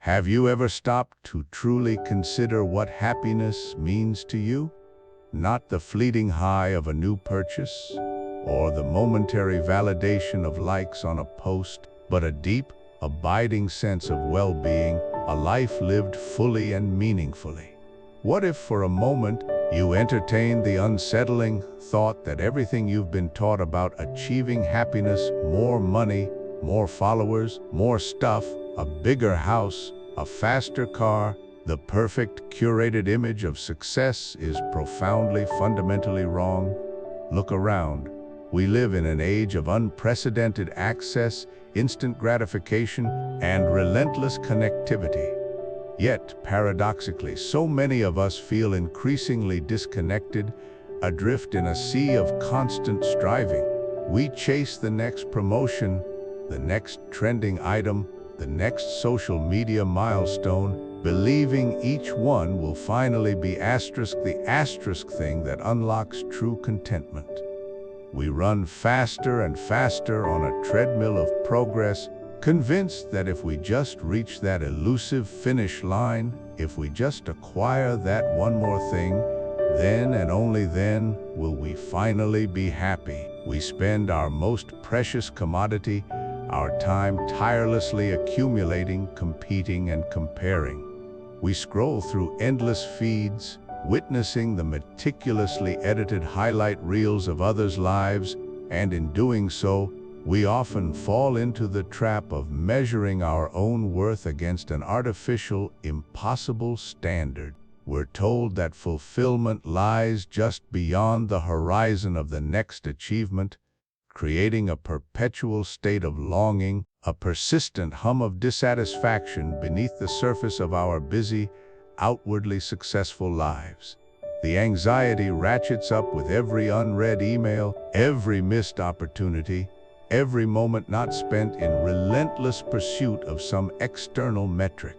Have you ever stopped to truly consider what happiness means to you? Not the fleeting high of a new purchase, or the momentary validation of likes on a post, but a deep, abiding sense of well-being, a life lived fully and meaningfully. What if for a moment you entertained the unsettling thought that everything you've been taught about achieving happiness, more money, more followers, more stuff, a bigger house, a faster car, the perfect curated image of success is profoundly, fundamentally wrong? Look around. We live in an age of unprecedented access, instant gratification, and relentless connectivity. Yet, paradoxically, so many of us feel increasingly disconnected, adrift in a sea of constant striving. We chase the next promotion, the next trending item, the next social media milestone, believing each one will finally be the asterisk thing that unlocks true contentment. We run faster and faster on a treadmill of progress, convinced that if we just reach that elusive finish line, if we just acquire that one more thing, then and only then will we finally be happy. We spend our most precious commodity, our time, tirelessly accumulating, competing, and comparing. We scroll through endless feeds, witnessing the meticulously edited highlight reels of others' lives, and in doing so, we often fall into the trap of measuring our own worth against an artificial, impossible standard. We're told that fulfillment lies just beyond the horizon of the next achievement, creating a perpetual state of longing, a persistent hum of dissatisfaction beneath the surface of our busy, outwardly successful lives. The anxiety ratchets up with every unread email, every missed opportunity, every moment not spent in relentless pursuit of some external metric.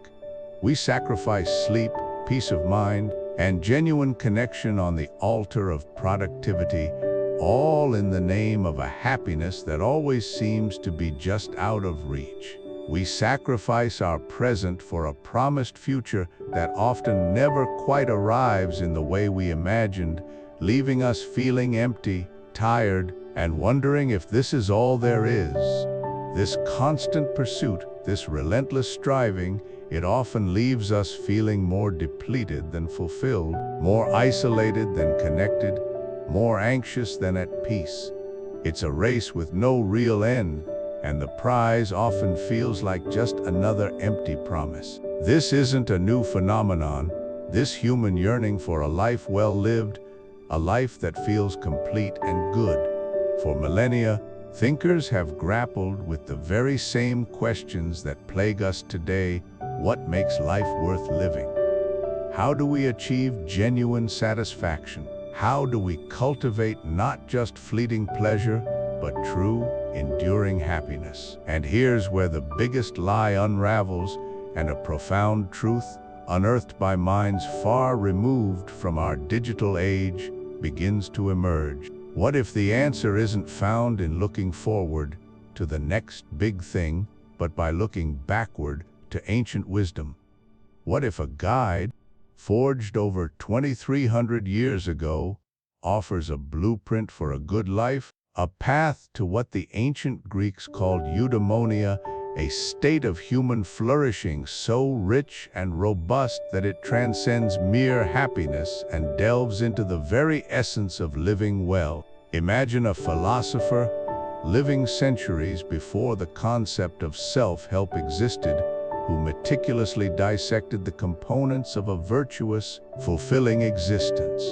We sacrifice sleep, peace of mind, and genuine connection on the altar of productivity, all in the name of a happiness that always seems to be just out of reach. We sacrifice our present for a promised future that often never quite arrives in the way we imagined, leaving us feeling empty, tired, and wondering if this is all there is. This constant pursuit, this relentless striving, it often leaves us feeling more depleted than fulfilled, more isolated than connected, more anxious than at peace. It's a race with no real end, and the prize often feels like just another empty promise. This isn't a new phenomenon, this human yearning for a life well lived, a life that feels complete and good. For millennia, thinkers have grappled with the very same questions that plague us today. What makes life worth living? How do we achieve genuine satisfaction? How do we cultivate not just fleeting pleasure, but true, enduring happiness? And here's where the biggest lie unravels, and a profound truth, unearthed by minds far removed from our digital age, begins to emerge. What if the answer isn't found in looking forward to the next big thing, but by looking backward to ancient wisdom? What if a guide, forged over 2,300 years ago, offers a blueprint for a good life, a path to what the ancient Greeks called eudaimonia, a state of human flourishing so rich and robust that it transcends mere happiness and delves into the very essence of living well? Imagine a philosopher living centuries before the concept of self-help existed, who meticulously dissected the components of a virtuous, fulfilling existence.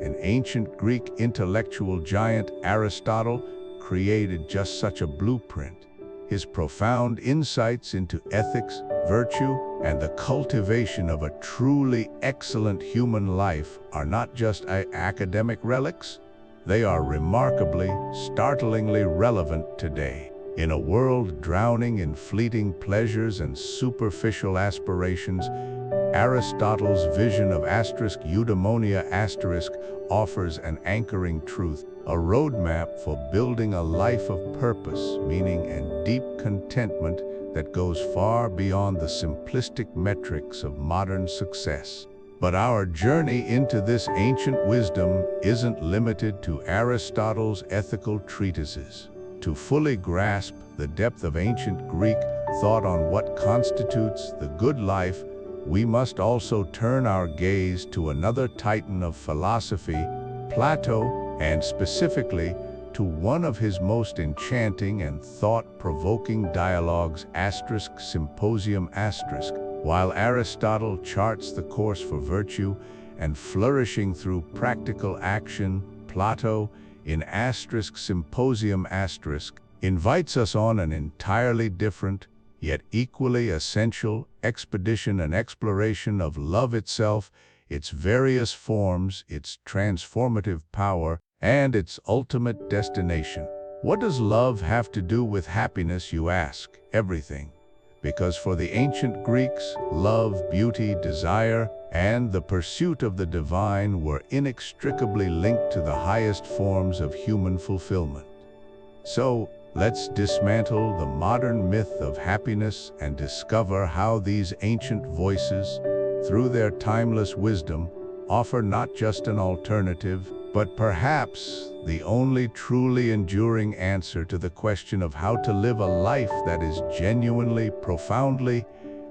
An ancient Greek intellectual giant, Aristotle, created just such a blueprint. His profound insights into ethics, virtue, and the cultivation of a truly excellent human life are not just academic relics, they are remarkably, startlingly relevant today. In a world drowning in fleeting pleasures and superficial aspirations, Aristotle's vision of eudaimonia offers an anchoring truth, a roadmap for building a life of purpose, meaning, and deep contentment that goes far beyond the simplistic metrics of modern success. But our journey into this ancient wisdom isn't limited to Aristotle's ethical treatises. To fully grasp the depth of ancient Greek thought on what constitutes the good life, we must also turn our gaze to another titan of philosophy, Plato, and specifically to one of his most enchanting and thought-provoking dialogues, Symposium. While Aristotle charts the course for virtue and flourishing through practical action, Plato, in Symposium, invites us on an entirely different, yet equally essential expedition and exploration of love itself, its various forms, its transformative power, and its ultimate destination. What does love have to do with happiness, you ask? Everything. Because for the ancient Greeks, love, beauty, desire, and the pursuit of the divine were inextricably linked to the highest forms of human fulfillment. So, let's dismantle the modern myth of happiness and discover how these ancient voices, through their timeless wisdom, offer not just an alternative, but perhaps the only truly enduring answer to the question of how to live a life that is genuinely, profoundly,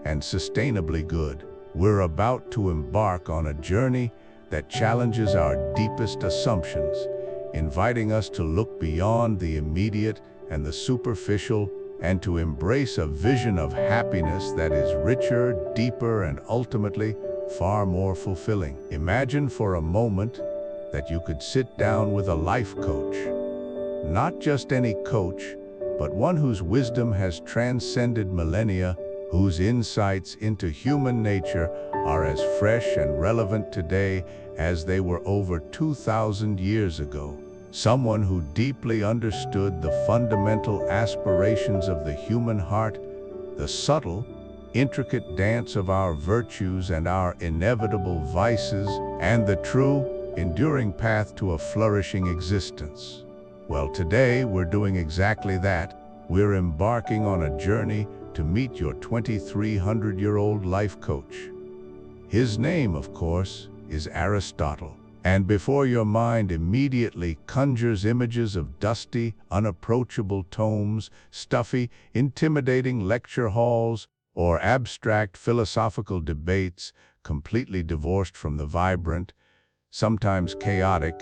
and sustainably good. We're about to embark on a journey that challenges our deepest assumptions, inviting us to look beyond the immediate and the superficial, and to embrace a vision of happiness that is richer, deeper, and ultimately far more fulfilling. Imagine for a moment that you could sit down with a life coach. Not just any coach, but one whose wisdom has transcended millennia, whose insights into human nature are as fresh and relevant today as they were over 2,000 years ago. Someone who deeply understood the fundamental aspirations of the human heart, the subtle, intricate dance of our virtues and our inevitable vices, and the true, enduring path to a flourishing existence. Well, today we're doing exactly that. We're embarking on a journey to meet your 2,300-year-old life coach. His name, of course, is Aristotle. And before your mind immediately conjures images of dusty, unapproachable tomes, stuffy, intimidating lecture halls, or abstract philosophical debates completely divorced from the vibrant, sometimes chaotic,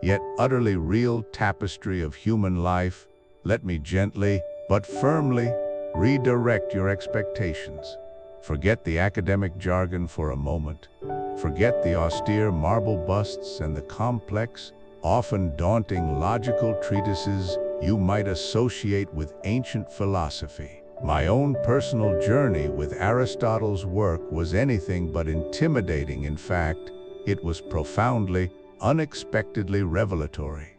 yet utterly real tapestry of human life, let me gently, but firmly, redirect your expectations. Forget the academic jargon for a moment. Forget the austere marble busts and the complex, often daunting logical treatises you might associate with ancient philosophy. My own personal journey with Aristotle's work was anything but intimidating. In fact, it was profoundly, unexpectedly revelatory.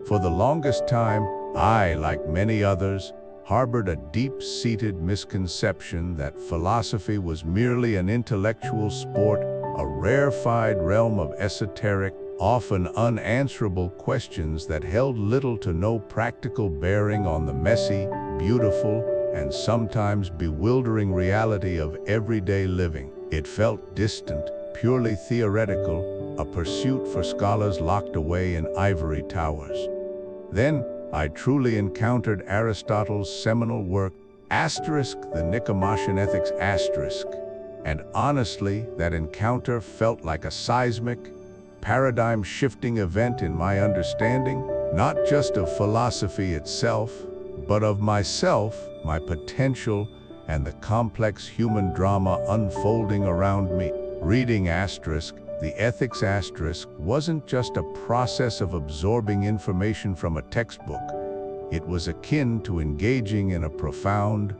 For the longest time, I, like many others, harbored a deep-seated misconception that philosophy was merely an intellectual sport, a rarefied realm of esoteric, often unanswerable questions that held little to no practical bearing on the messy, beautiful, and sometimes bewildering reality of everyday living. It felt distant, purely theoretical, a pursuit for scholars locked away in ivory towers. Then, I truly encountered Aristotle's seminal work, the Nicomachean Ethics, and honestly, that encounter felt like a seismic, paradigm-shifting event in my understanding, not just of philosophy itself, but of myself, my potential, and the complex human drama unfolding around me. Reading the Ethics wasn't just a process of absorbing information from a textbook. It was akin to engaging in a profound,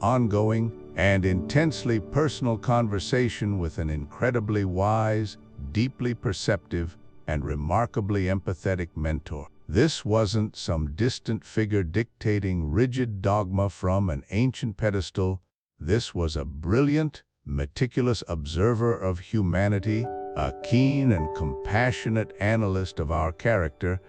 ongoing, and intensely personal conversation with an incredibly wise, deeply perceptive, and remarkably empathetic mentor. This wasn't some distant figure dictating rigid dogma from an ancient pedestal. This was a brilliant, meticulous observer of humanity, a keen and compassionate analyst of our character,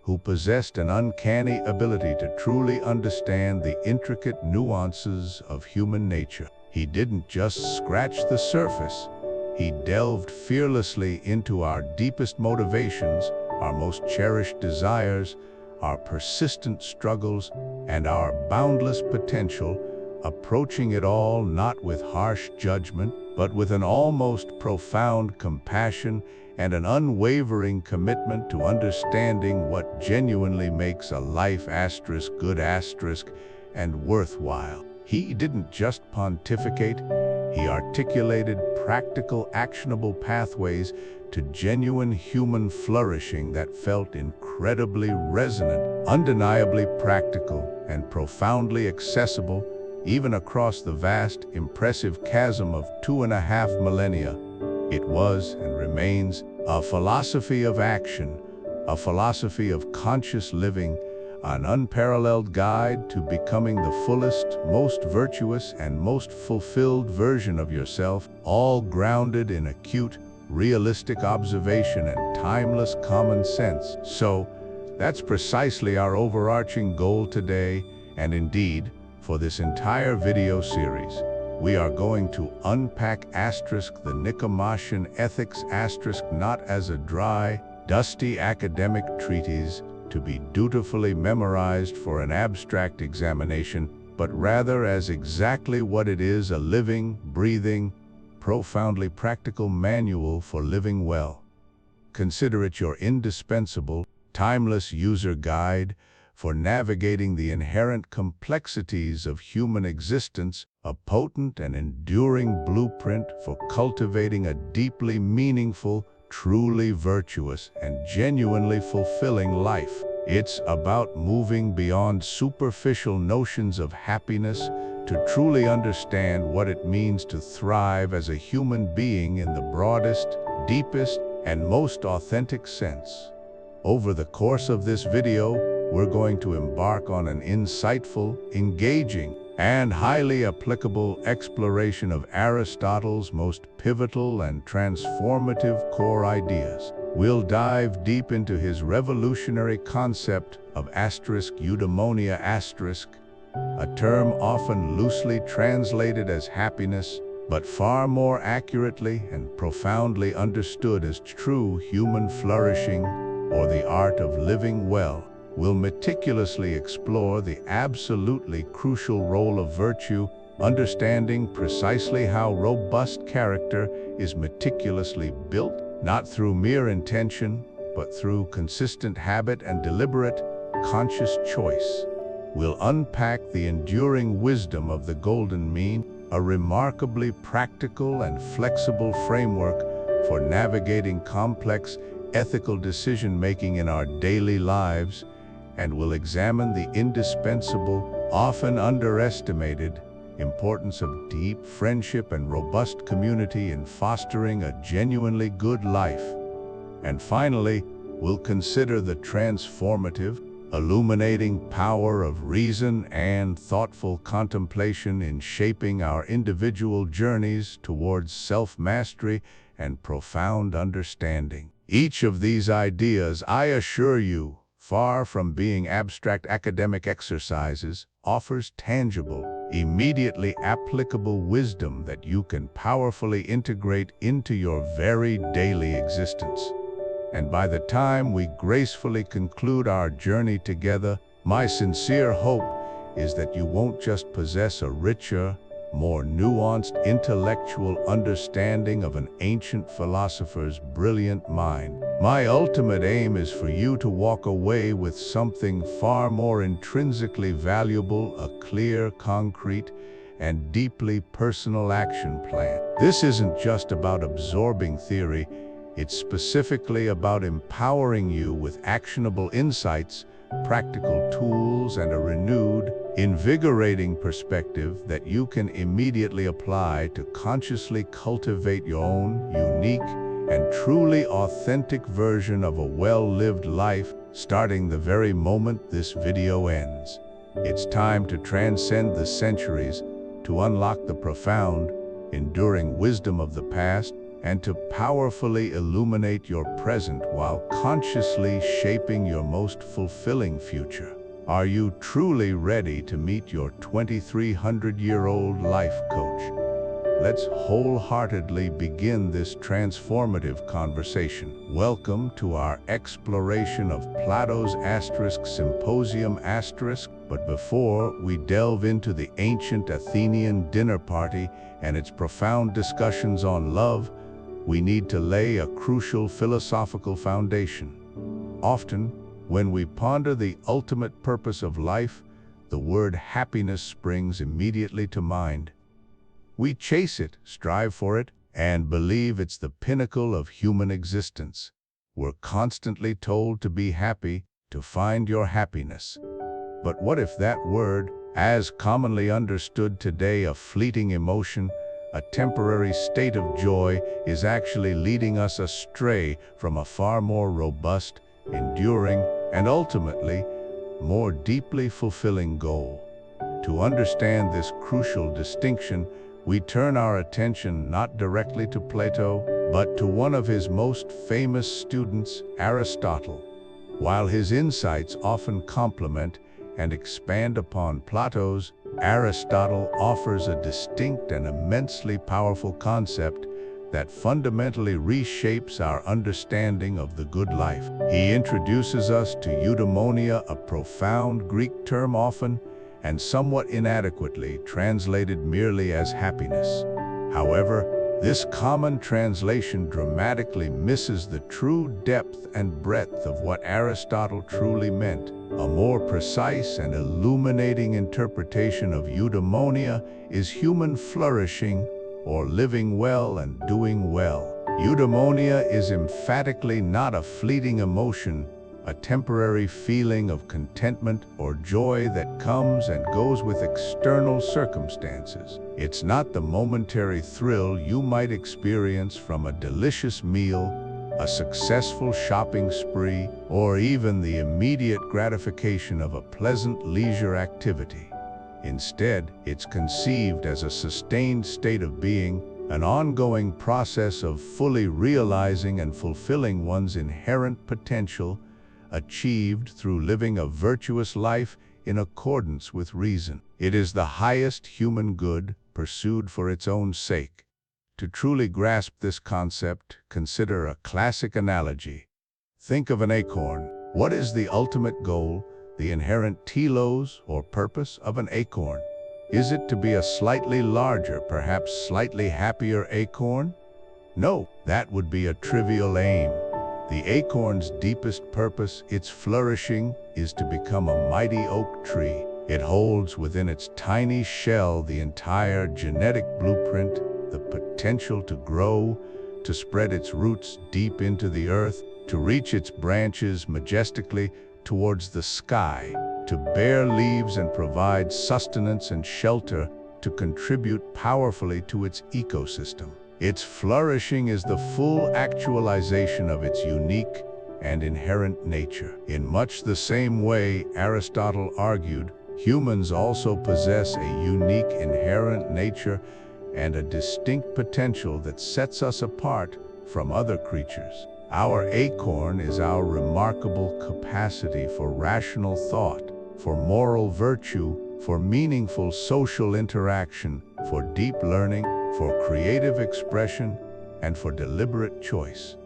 who possessed an uncanny ability to truly understand the intricate nuances of human nature. He didn't just scratch the surface. He delved fearlessly into our deepest motivations, our most cherished desires, our persistent struggles, and our boundless potential, approaching it all not with harsh judgment, but with an almost profound compassion and an unwavering commitment to understanding what genuinely makes a life good and worthwhile. He didn't just pontificate, he articulated practical, actionable pathways to genuine human flourishing that felt incredibly resonant, undeniably practical, and profoundly accessible, even across the vast, impressive chasm of 2.5 millennia. It was and remains a philosophy of action, a philosophy of conscious living, an unparalleled guide to becoming the fullest, most virtuous, and most fulfilled version of yourself, all grounded in acute, realistic observation and timeless common sense. So, that's precisely our overarching goal today, and indeed, for this entire video series. We are going to unpack the Nicomachean Ethics not as a dry, dusty academic treatise to be dutifully memorized for an abstract examination, but rather as exactly what it is: a living, breathing, profoundly practical manual for living well. Consider it your indispensable, timeless user guide for navigating the inherent complexities of human existence, a potent and enduring blueprint for cultivating a deeply meaningful, truly virtuous, and genuinely fulfilling life. It's about moving beyond superficial notions of happiness to truly understand what it means to thrive as a human being in the broadest, deepest, and most authentic sense. Over the course of this video, we're going to embark on an insightful, engaging, and highly applicable exploration of Aristotle's most pivotal and transformative core ideas. We'll dive deep into his revolutionary concept of eudaimonia a term often loosely translated as happiness, but far more accurately and profoundly understood as true human flourishing, or the art of living well. We'll meticulously explore the absolutely crucial role of virtue, understanding precisely how robust character is meticulously built, not through mere intention, but through consistent habit and deliberate, conscious choice. We'll unpack the enduring wisdom of the Golden Mean, a remarkably practical and flexible framework for navigating complex, ethical decision-making in our daily lives, and we'll examine the indispensable, often underestimated, importance of deep friendship and robust community in fostering a genuinely good life. And finally, we'll consider the transformative, illuminating power of reason and thoughtful contemplation in shaping our individual journeys towards self-mastery and profound understanding. Each of these ideas, I assure you, far from being abstract academic exercises, offers tangible, immediately applicable wisdom that you can powerfully integrate into your very daily existence. And by the time we gracefully conclude our journey together, my sincere hope is that you won't just possess a richer, more nuanced intellectual understanding of an ancient philosopher's brilliant mind. My ultimate aim is for you to walk away with something far more intrinsically valuable: a clear, concrete, and deeply personal action plan. This isn't just about absorbing theory, it's specifically about empowering you with actionable insights, practical tools, and a renewed, invigorating perspective that you can immediately apply to consciously cultivate your own unique and truly authentic version of a well-lived life, starting the very moment this video ends. It's time to transcend the centuries, to unlock the profound, enduring wisdom of the past, and to powerfully illuminate your present while consciously shaping your most fulfilling future. Are you truly ready to meet your 2300-year-old life coach? Let's wholeheartedly begin this transformative conversation. Welcome to our exploration of Plato's Symposium But before we delve into the ancient Athenian dinner party and its profound discussions on love, we need to lay a crucial philosophical foundation. Often, when we ponder the ultimate purpose of life, the word happiness springs immediately to mind. We chase it, strive for it, and believe it's the pinnacle of human existence. We're constantly told to be happy, to find your happiness. But what if that word, as commonly understood today, a fleeting emotion, a temporary state of joy, is actually leading us astray from a far more robust, enduring, and ultimately, more deeply fulfilling goal? To understand this crucial distinction, we turn our attention not directly to Plato, but to one of his most famous students, Aristotle. While his insights often complement and expand upon Plato's, Aristotle offers a distinct and immensely powerful concept that fundamentally reshapes our understanding of the good life. He introduces us to eudaimonia, a profound Greek term often and somewhat inadequately translated merely as happiness. However, this common translation dramatically misses the true depth and breadth of what Aristotle truly meant. A more precise and illuminating interpretation of eudaimonia is human flourishing, or living well and doing well. Eudaimonia is emphatically not a fleeting emotion, a temporary feeling of contentment or joy that comes and goes with external circumstances. It's not the momentary thrill you might experience from a delicious meal, a successful shopping spree, or even the immediate gratification of a pleasant leisure activity. Instead, it's conceived as a sustained state of being, an ongoing process of fully realizing and fulfilling one's inherent potential, achieved through living a virtuous life in accordance with reason. It is the highest human good, pursued for its own sake. To truly grasp this concept, consider a classic analogy. Think of an acorn. What is the ultimate goal, the inherent telos or purpose of an acorn? Is it to be a slightly larger, perhaps slightly happier acorn? No, that would be a trivial aim. The acorn's deepest purpose, its flourishing, is to become a mighty oak tree. It holds within its tiny shell the entire genetic blueprint, the potential to grow, to spread its roots deep into the earth, to reach its branches majestically towards the sky, to bear leaves and provide sustenance and shelter, to contribute powerfully to its ecosystem. Its flourishing is the full actualization of its unique and inherent nature. In much the same way, Aristotle argued, humans also possess a unique inherent nature and a distinct potential that sets us apart from other creatures. Our acorn is our remarkable capacity for rational thought, for moral virtue, for meaningful social interaction, for deep learning, for creative expression, and for deliberate choice.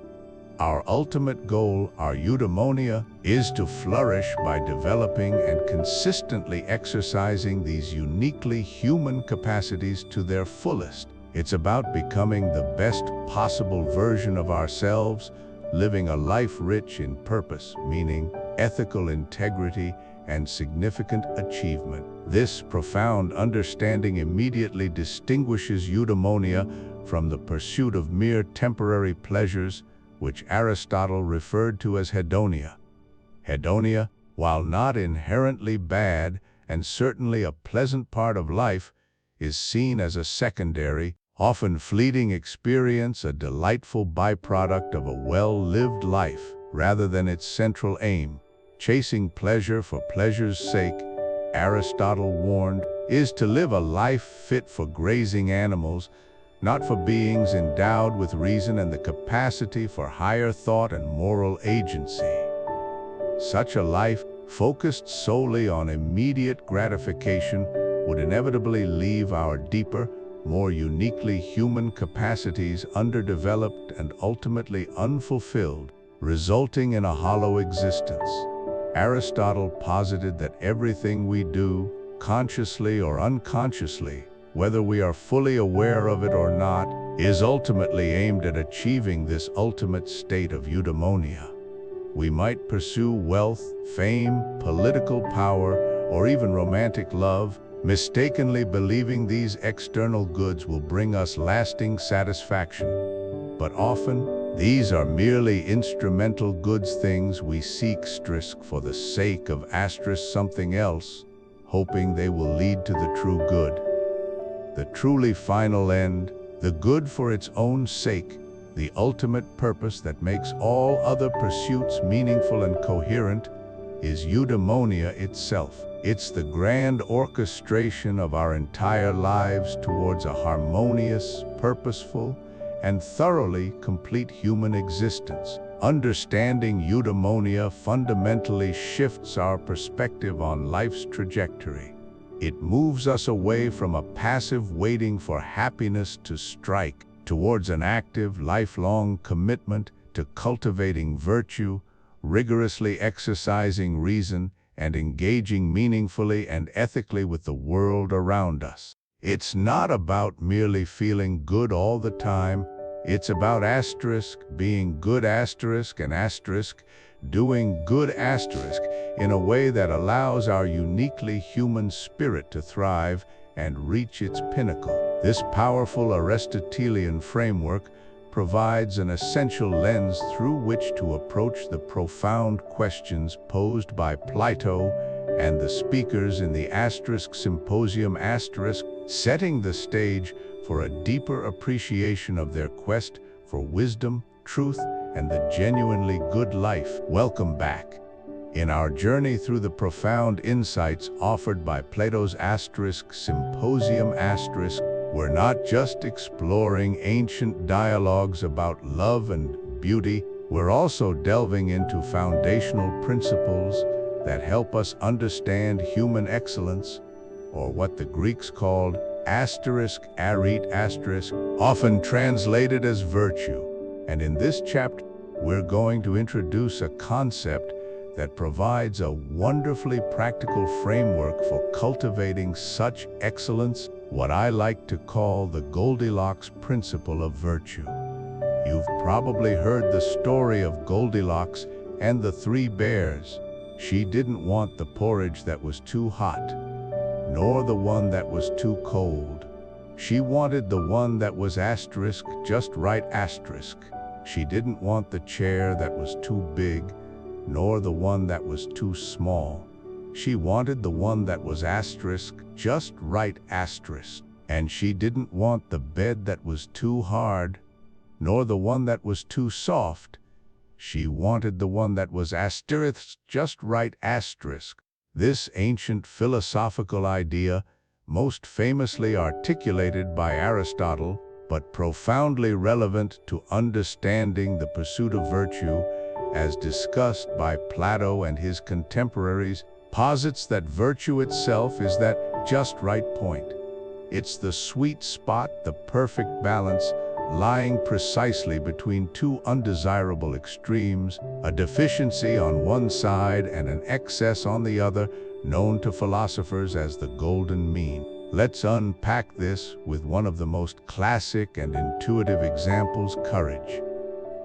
Our ultimate goal, our eudaimonia, is to flourish by developing and consistently exercising these uniquely human capacities to their fullest. It's about becoming the best possible version of ourselves, living a life rich in purpose, meaning, ethical integrity, and significant achievement. This profound understanding immediately distinguishes eudaimonia from the pursuit of mere temporary pleasures, which Aristotle referred to as hedonia. Hedonia, while not inherently bad and certainly a pleasant part of life, is seen as a secondary, often fleeting experience, a delightful byproduct of a well-lived life, rather than its central aim. Chasing pleasure for pleasure's sake, Aristotle warned, is to live a life fit for grazing animals, not for beings endowed with reason and the capacity for higher thought and moral agency. Such a life, focused solely on immediate gratification, would inevitably leave our deeper, more uniquely human capacities underdeveloped and ultimately unfulfilled, resulting in a hollow existence. Aristotle posited that everything we do, consciously or unconsciously, whether we are fully aware of it or not, is ultimately aimed at achieving this ultimate state of eudaimonia. We might pursue wealth, fame, political power, or even romantic love, mistakenly believing these external goods will bring us lasting satisfaction. But often, these are merely instrumental goods, things we seek for the sake of something else, hoping they will lead to the true good. The truly final end, the good for its own sake, the ultimate purpose that makes all other pursuits meaningful and coherent, is eudaimonia itself. It's the grand orchestration of our entire lives towards a harmonious, purposeful, and thoroughly complete human existence. Understanding eudaimonia fundamentally shifts our perspective on life's trajectory. It moves us away from a passive waiting for happiness to strike towards an active, lifelong commitment to cultivating virtue, rigorously exercising reason, and engaging meaningfully and ethically with the world around us. It's not about merely feeling good all the time. It's about being good and doing good in a way that allows our uniquely human spirit to thrive and reach its pinnacle. This powerful Aristotelian framework provides an essential lens through which to approach the profound questions posed by Plato and the speakers in the Symposium, setting the stage for a deeper appreciation of their quest for wisdom, truth, and the genuinely good life. Welcome back. In our journey through the profound insights offered by Plato's Symposium, we're not just exploring ancient dialogues about love and beauty, we're also delving into foundational principles that help us understand human excellence, or what the Greeks called arete, often translated as virtue. And in this chapter, we're going to introduce a concept that provides a wonderfully practical framework for cultivating such excellence, what I like to call the Goldilocks principle of virtue. You've probably heard the story of Goldilocks and the three bears. She didn't want the porridge that was too hot, nor the one that was too cold. She wanted the one that was just right. She didn't want the chair that was too big, nor the one that was too small. She wanted the one that was just right. And she didn't want the bed that was too hard, nor the one that was too soft. She wanted the one that was just right. This ancient philosophical idea, most famously articulated by Aristotle, but profoundly relevant to understanding the pursuit of virtue, as discussed by Plato and his contemporaries, posits that virtue itself is that just right point. It's the sweet spot, the perfect balance, lying precisely between two undesirable extremes, a deficiency on one side and an excess on the other, known to philosophers as the golden mean. Let's unpack this with one of the most classic and intuitive examples: courage.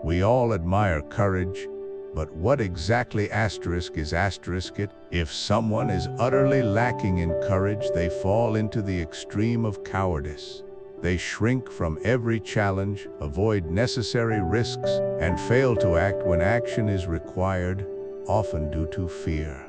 We all admire courage, but what exactly is it? If someone is utterly lacking in courage, they fall into the extreme of cowardice. They shrink from every challenge, avoid necessary risks, and fail to act when action is required, often due to fear.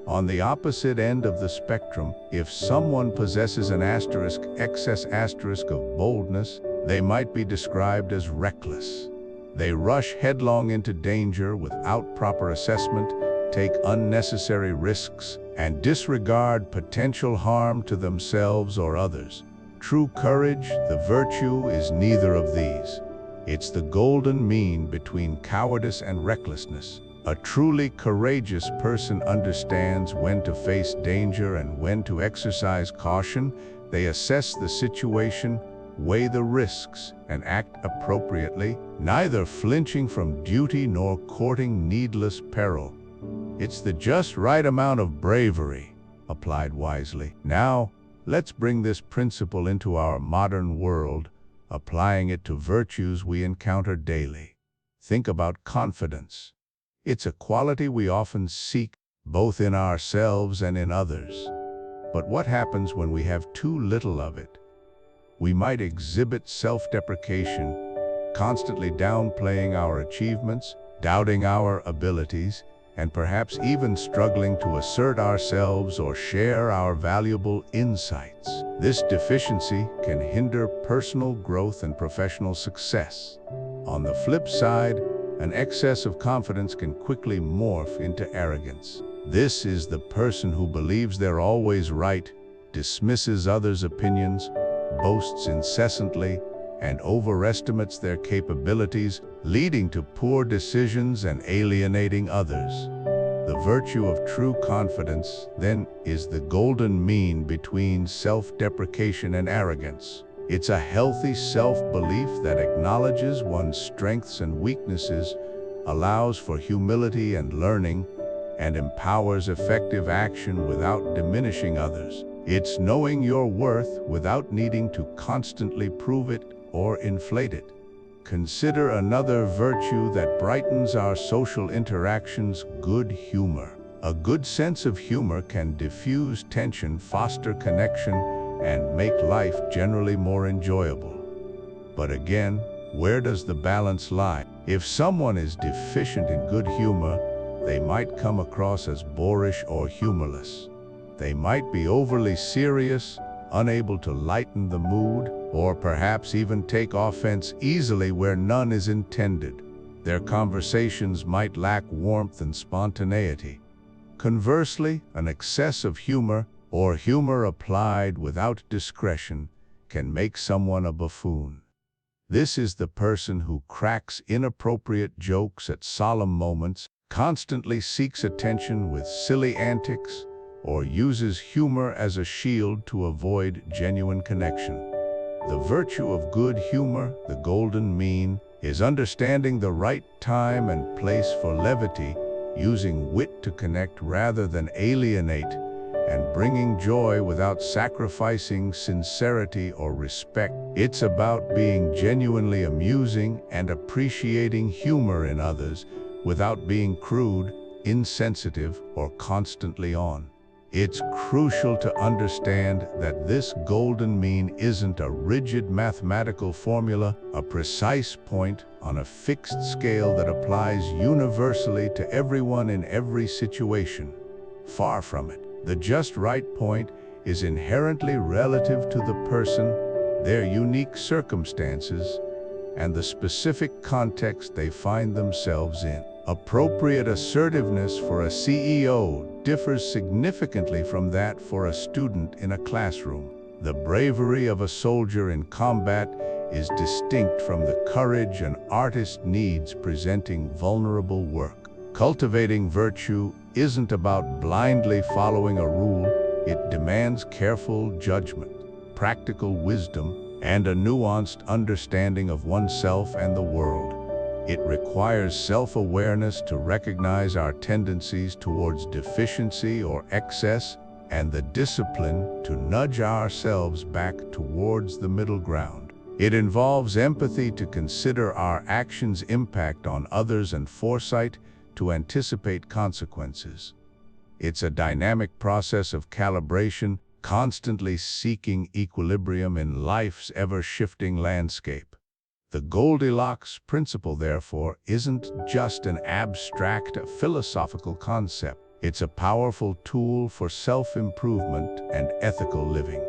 On the opposite end of the spectrum, if someone possesses an excess of boldness, they might be described as reckless. They rush headlong into danger without proper assessment, take unnecessary risks, and disregard potential harm to themselves or others. True courage, the virtue, is neither of these. It's the golden mean between cowardice and recklessness. A truly courageous person understands when to face danger and when to exercise caution. They assess the situation, weigh the risks, and act appropriately, neither flinching from duty nor courting needless peril. It's the just right amount of bravery, applied wisely. Now, let's bring this principle into our modern world, applying it to virtues we encounter daily. Think about confidence. It's a quality we often seek, both in ourselves and in others. But what happens when we have too little of it? We might exhibit self-deprecation, constantly downplaying our achievements, doubting our abilities, and perhaps even struggling to assert ourselves or share our valuable insights. This deficiency can hinder personal growth and professional success. On the flip side, an excess of confidence can quickly morph into arrogance. This is the person who believes they're always right, dismisses others' opinions, boasts incessantly, and overestimates their capabilities, leading to poor decisions and alienating others. The virtue of true confidence, then, is the golden mean between self-deprecation and arrogance. It's a healthy self-belief that acknowledges one's strengths and weaknesses, allows for humility and learning, and empowers effective action without diminishing others. It's knowing your worth without needing to constantly prove it or inflate it. Consider another virtue that brightens our social interactions: good humor. A good sense of humor can diffuse tension, foster connection, and make life generally more enjoyable. But again, where does the balance lie? If someone is deficient in good humor, they might come across as boorish or humorless. They might be overly serious, unable to lighten the mood, or perhaps even take offense easily where none is intended. Their conversations might lack warmth and spontaneity. Conversely, an excess of humor, or humor applied without discretion, can make someone a buffoon. This is the person who cracks inappropriate jokes at solemn moments, constantly seeks attention with silly antics, or uses humor as a shield to avoid genuine connection. The virtue of good humor, the golden mean, is understanding the right time and place for levity, using wit to connect rather than alienate, and bringing joy without sacrificing sincerity or respect. It's about being genuinely amusing and appreciating humor in others without being crude, insensitive, or constantly on. It's crucial to understand that this golden mean isn't a rigid mathematical formula, a precise point on a fixed scale that applies universally to everyone in every situation. Far from it. The just right point is inherently relative to the person, their unique circumstances, and the specific context they find themselves in. Appropriate assertiveness for a CEO differs significantly from that for a student in a classroom. The bravery of a soldier in combat is distinct from the courage an artist needs presenting vulnerable work. Cultivating virtue isn't about blindly following a rule. It demands careful judgment, practical wisdom, and a nuanced understanding of oneself and the world. It requires self-awareness to recognize our tendencies towards deficiency or excess, and the discipline to nudge ourselves back towards the middle ground. It involves empathy to consider our actions' impact on others and foresight to anticipate consequences. It's a dynamic process of calibration, constantly seeking equilibrium in life's ever-shifting landscape. The Goldilocks principle, therefore, isn't just an abstract philosophical concept. It's a powerful tool for self-improvement and ethical living.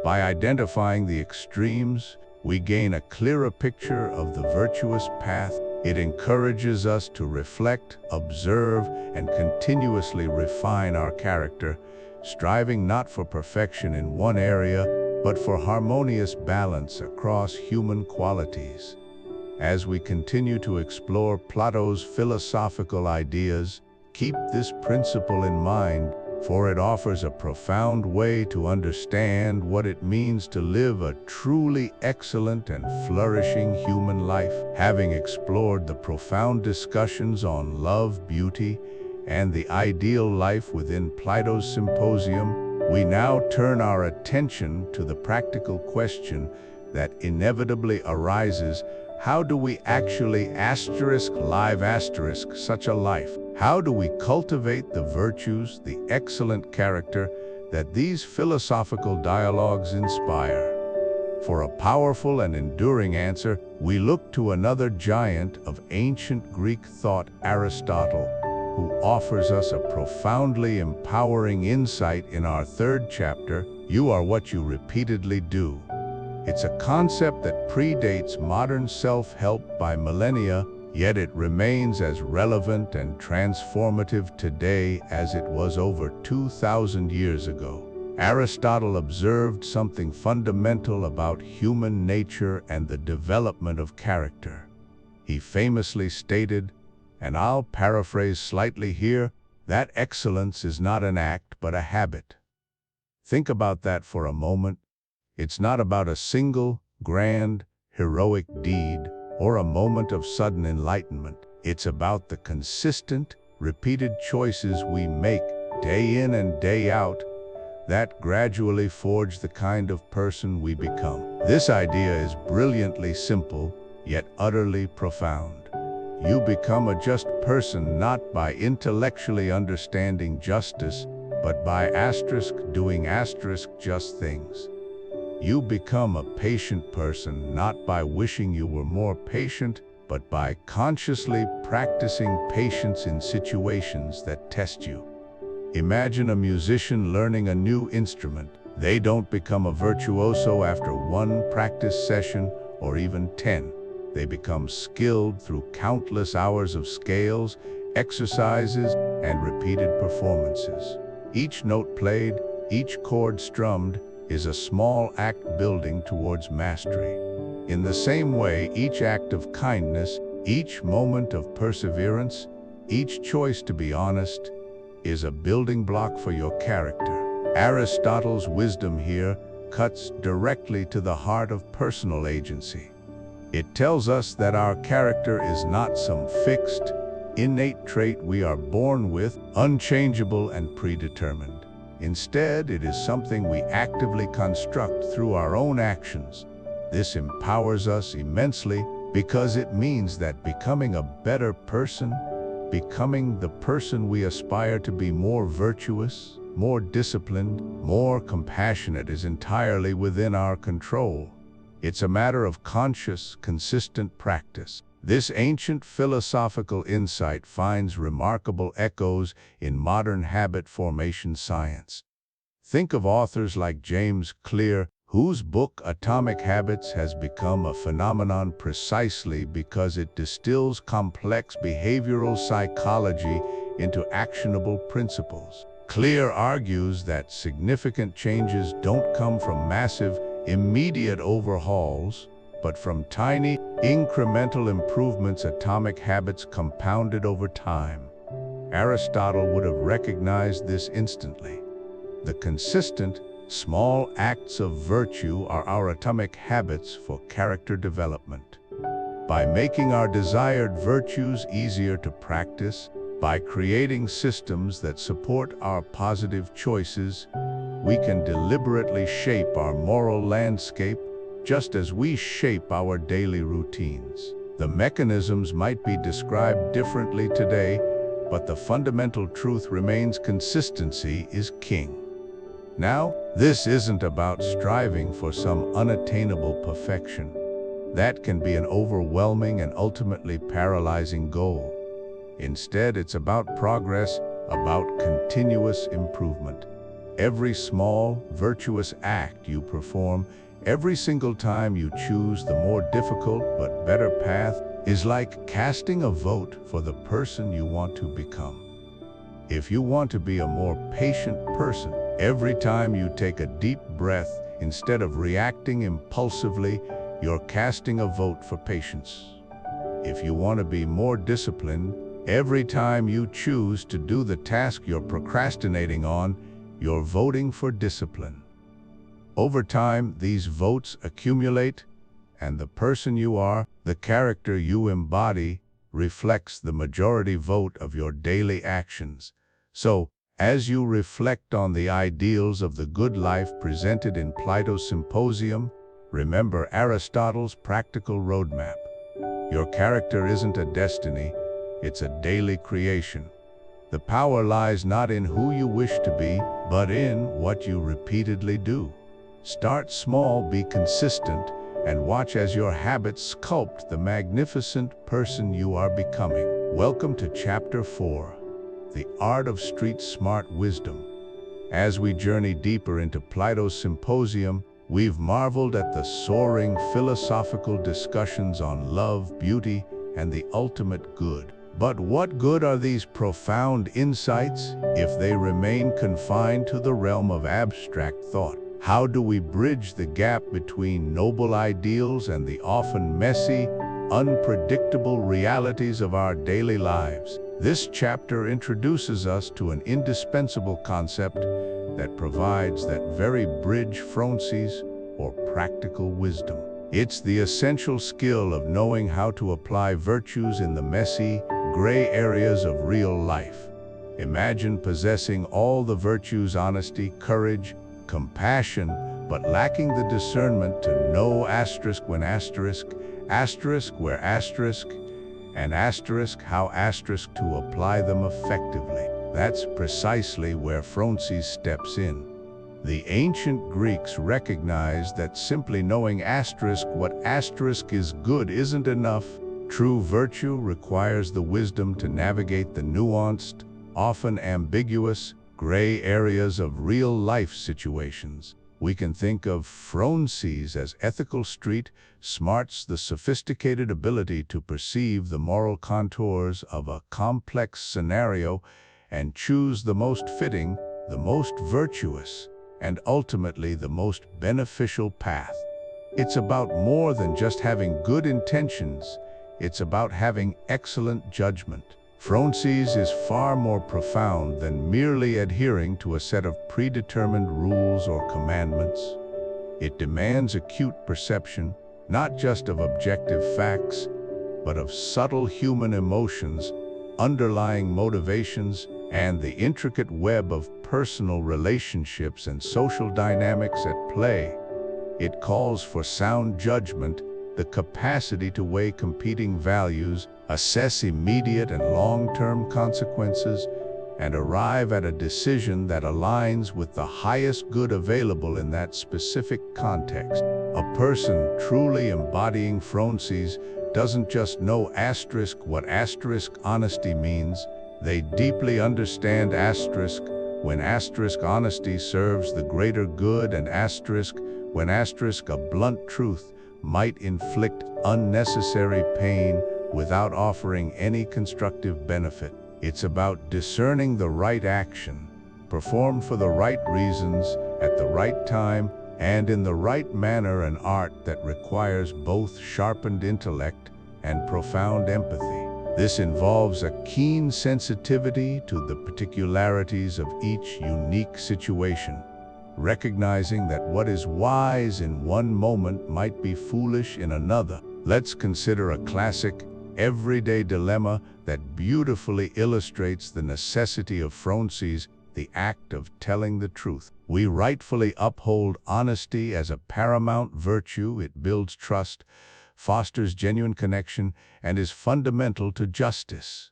By identifying the extremes, we gain a clearer picture of the virtuous path. It encourages us to reflect, observe, and continuously refine our character, striving not for perfection in one area, but for harmonious balance across human qualities. As we continue to explore Plato's philosophical ideas, keep this principle in mind, for it offers a profound way to understand what it means to live a truly excellent and flourishing human life. Having explored the profound discussions on love, beauty, and the ideal life within Plato's Symposium, we now turn our attention to the practical question that inevitably arises: how do we actually live such a life? How do we cultivate the virtues, the excellent character that these philosophical dialogues inspire? For a powerful and enduring answer, we look to another giant of ancient Greek thought, Aristotle, who offers us a profoundly empowering insight in our third chapter, "You are what you repeatedly do." It's a concept that predates modern self-help by millennia, yet it remains as relevant and transformative today as it was over 2,000 years ago. Aristotle observed something fundamental about human nature and the development of character. He famously stated, and I'll paraphrase slightly here, that excellence is not an act but a habit. Think about that for a moment. It's not about a single, grand, heroic deed or a moment of sudden enlightenment. It's about the consistent, repeated choices we make day in and day out that gradually forge the kind of person we become. This idea is brilliantly simple, yet utterly profound. You become a just person not by intellectually understanding justice, but by doing just things. You become a patient person not by wishing you were more patient, but by consciously practicing patience in situations that test you. Imagine a musician learning a new instrument. They don't become a virtuoso after one practice session or even 10. They become skilled through countless hours of scales, exercises, and repeated performances. Each note played, each chord strummed, is a small act building towards mastery. In the same way, each act of kindness, each moment of perseverance, each choice to be honest, is a building block for your character. Aristotle's wisdom here cuts directly to the heart of personal agency. It tells us that our character is not some fixed, innate trait we are born with, unchangeable and predetermined. Instead, it is something we actively construct through our own actions. This empowers us immensely because it means that becoming a better person, becoming the person we aspire to be, more virtuous, more disciplined, more compassionate, is entirely within our control. It's a matter of conscious, consistent practice. This ancient philosophical insight finds remarkable echoes in modern habit formation science. Think of authors like James Clear, whose book Atomic Habits has become a phenomenon precisely because it distills complex behavioral psychology into actionable principles. Clear argues that significant changes don't come from massive, immediate overhauls, but from tiny, incremental improvements, atomic habits compounded over time. Aristotle would have recognized this instantly. The consistent, small acts of virtue are our atomic habits for character development. By making our desired virtues easier to practice, by creating systems that support our positive choices, we can deliberately shape our moral landscape just as we shape our daily routines. The mechanisms might be described differently today, but the fundamental truth remains: consistency is king. Now, this isn't about striving for some unattainable perfection. That can be an overwhelming and ultimately paralyzing goal. Instead, it's about progress, about continuous improvement. Every small, virtuous act you perform, every single time you choose the more difficult but better path, is like casting a vote for the person you want to become. If you want to be a more patient person, every time you take a deep breath Instead of reacting impulsively, you're casting a vote for patience. If you want to be more disciplined, every time you choose to do the task you're procrastinating on, you're voting for discipline. Over time, these votes accumulate, and the person you are, the character you embody, reflects the majority vote of your daily actions. So, as you reflect on the ideals of the good life presented in Plato's Symposium, remember Aristotle's practical roadmap. Your character isn't a destiny, it's a daily creation. The power lies not in who you wish to be, but in what you repeatedly do. Start small, be consistent, and watch as your habits sculpt the magnificent person you are becoming. Welcome to Chapter 4, The Art of Street Smart Wisdom. As we journey deeper into Plato's Symposium, we've marveled at the soaring philosophical discussions on love, beauty, and the ultimate good. But what good are these profound insights if they remain confined to the realm of abstract thought? How do we bridge the gap between noble ideals and the often messy, unpredictable realities of our daily lives? This chapter introduces us to an indispensable concept that provides that very bridge, phronsis, or practical wisdom. It's the essential skill of knowing how to apply virtues in the messy, gray areas of real life. Imagine possessing all the virtues: honesty, courage, compassion, but lacking the discernment to know when where and how to apply them effectively. That's precisely where phronsis steps in. The ancient Greeks recognized that simply knowing what is good isn't enough. True virtue requires the wisdom to navigate the nuanced, often ambiguous, gray areas of real-life situations. We can think of phronsis as ethical street smarts, the sophisticated ability to perceive the moral contours of a complex scenario and choose the most fitting, the most virtuous, and ultimately the most beneficial path. It's about more than just having good intentions, it's about having excellent judgment. Phronsis is far more profound than merely adhering to a set of predetermined rules or commandments. It demands acute perception, not just of objective facts, but of subtle human emotions, underlying motivations, and the intricate web of personal relationships and social dynamics at play. It calls for sound judgment, the capacity to weigh competing values, assess immediate and long-term consequences, and arrive at a decision that aligns with the highest good available in that specific context. A person truly embodying phronsis doesn't just know what honesty means, they deeply understand when honesty serves the greater good, and when a blunt truth might inflict unnecessary pain without offering any constructive benefit. It's about discerning the right action, performed for the right reasons, at the right time, and in the right manner, an art that requires both sharpened intellect and profound empathy. This involves a keen sensitivity to the particularities of each unique situation, recognizing that what is wise in one moment might be foolish in another. Let's consider a classic, everyday dilemma that beautifully illustrates the necessity of phronsis, the act of telling the truth. We rightfully uphold honesty as a paramount virtue. It builds trust, fosters genuine connection, and is fundamental to justice.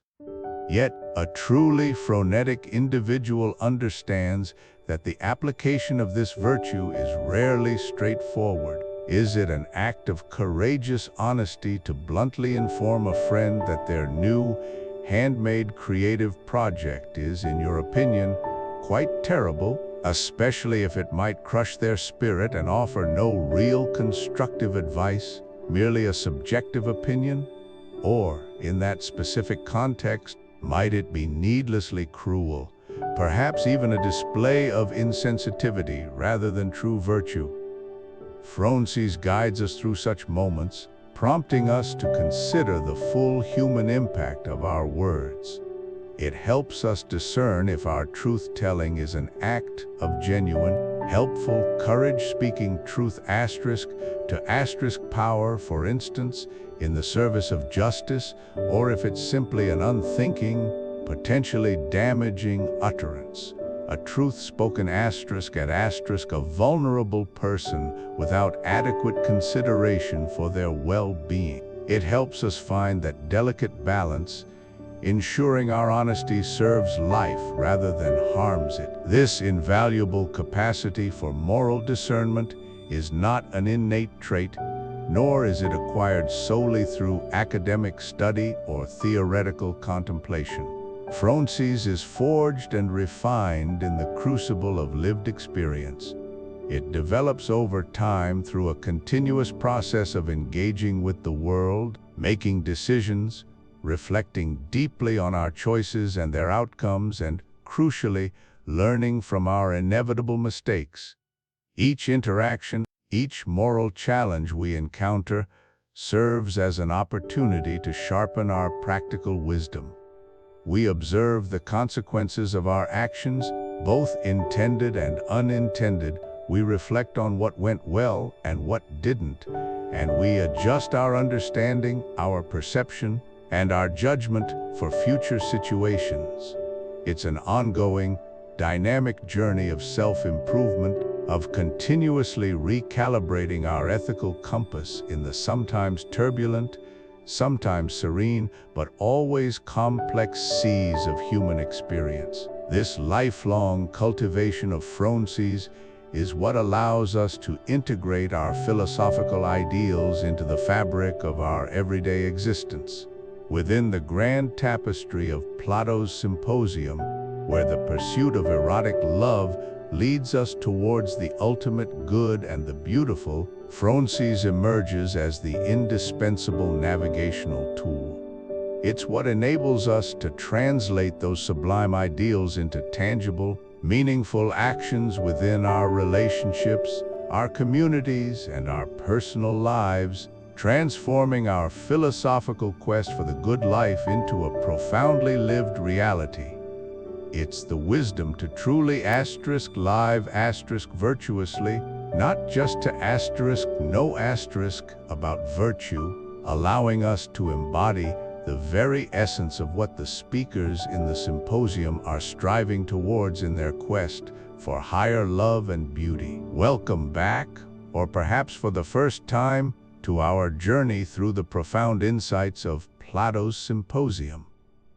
Yet, a truly phronetic individual understands that the application of this virtue is rarely straightforward. Is it an act of courageous honesty to bluntly inform a friend that their new, handmade creative project is, in your opinion, quite terrible, especially if it might crush their spirit and offer no real constructive advice, merely a subjective opinion? Or, in that specific context, might it be needlessly cruel, perhaps even a display of insensitivity rather than true virtue? Socrates guides us through such moments, prompting us to consider the full human impact of our words. It helps us discern if our truth-telling is an act of genuine, helpful courage, speaking truth to power, for instance, in the service of justice, or if it's simply an unthinking, potentially damaging utterance. A truth spoken at a vulnerable person without adequate consideration for their well-being. It helps us find that delicate balance, ensuring our honesty serves life rather than harms it. This invaluable capacity for moral discernment is not an innate trait, nor is it acquired solely through academic study or theoretical contemplation. Socrates is forged and refined in the crucible of lived experience. It develops over time through a continuous process of engaging with the world, making decisions, reflecting deeply on our choices and their outcomes, and, crucially, learning from our inevitable mistakes. Each interaction, each moral challenge we encounter, serves as an opportunity to sharpen our practical wisdom. We observe the consequences of our actions, both intended and unintended. We reflect on what went well and what didn't, and we adjust our understanding, our perception, and our judgment for future situations. It's an ongoing, dynamic journey of self-improvement, of continuously recalibrating our ethical compass in the sometimes turbulent, sometimes serene, but always complex seas of human experience. This lifelong cultivation of Socrates is what allows us to integrate our philosophical ideals into the fabric of our everyday existence. Within the grand tapestry of Plato's Symposium, where the pursuit of erotic love leads us towards the ultimate good and the beautiful, Socrates emerges as the indispensable navigational tool. It's what enables us to translate those sublime ideals into tangible, meaningful actions within our relationships, our communities, and our personal lives, transforming our philosophical quest for the good life into a profoundly lived reality. It's the wisdom to truly live virtuously, not just to know about virtue, allowing us to embody the very essence of what the speakers in the symposium are striving towards in their quest for higher love and beauty. Welcome back, or perhaps for the first time, to our journey through the profound insights of Plato's Symposium.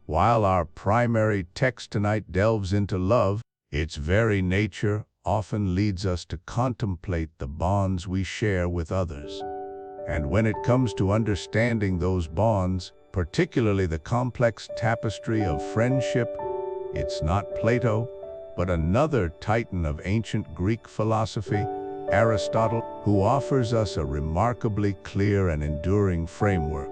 While our primary text tonight delves into love, its very nature often leads us to contemplate the bonds we share with others. And when it comes to understanding those bonds, particularly the complex tapestry of friendship, it's not Plato, but another titan of ancient Greek philosophy, Aristotle, who offers us a remarkably clear and enduring framework.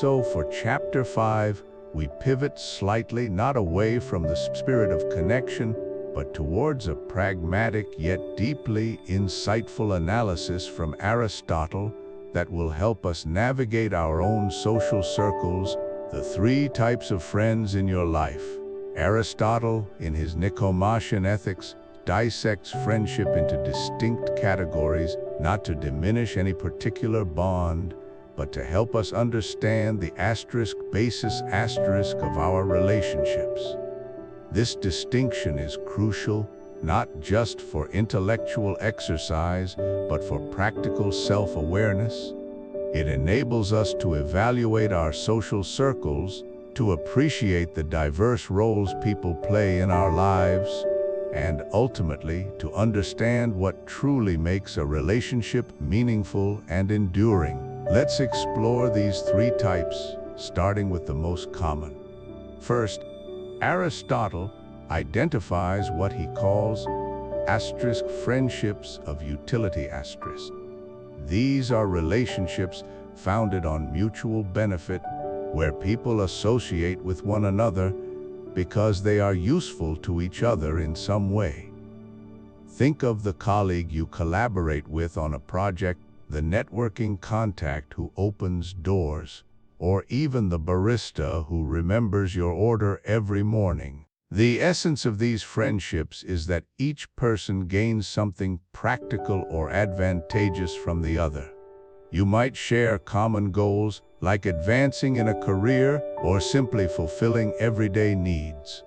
So for Chapter 5, we pivot slightly, not away from the spirit of connection, but towards a pragmatic yet deeply insightful analysis from Aristotle that will help us navigate our own social circles, the 3 types of friends in your life. Aristotle, in his Nicomachean Ethics, dissects friendship into distinct categories, not to diminish any particular bond, but to help us understand the basis of our relationships. This distinction is crucial, not just for intellectual exercise, but for practical self-awareness. It enables us to evaluate our social circles, to appreciate the diverse roles people play in our lives, and ultimately to understand what truly makes a relationship meaningful and enduring. Let's explore these 3 types, starting with the most common. First, Aristotle identifies what he calls friendships of utility. These are relationships founded on mutual benefit, where people associate with one another because they are useful to each other in some way. Think of the colleague you collaborate with on a project, the networking contact who opens doors, or even the barista who remembers your order every morning. The essence of these friendships is that each person gains something practical or advantageous from the other. You might share common goals, like advancing in a career or simply fulfilling everyday needs.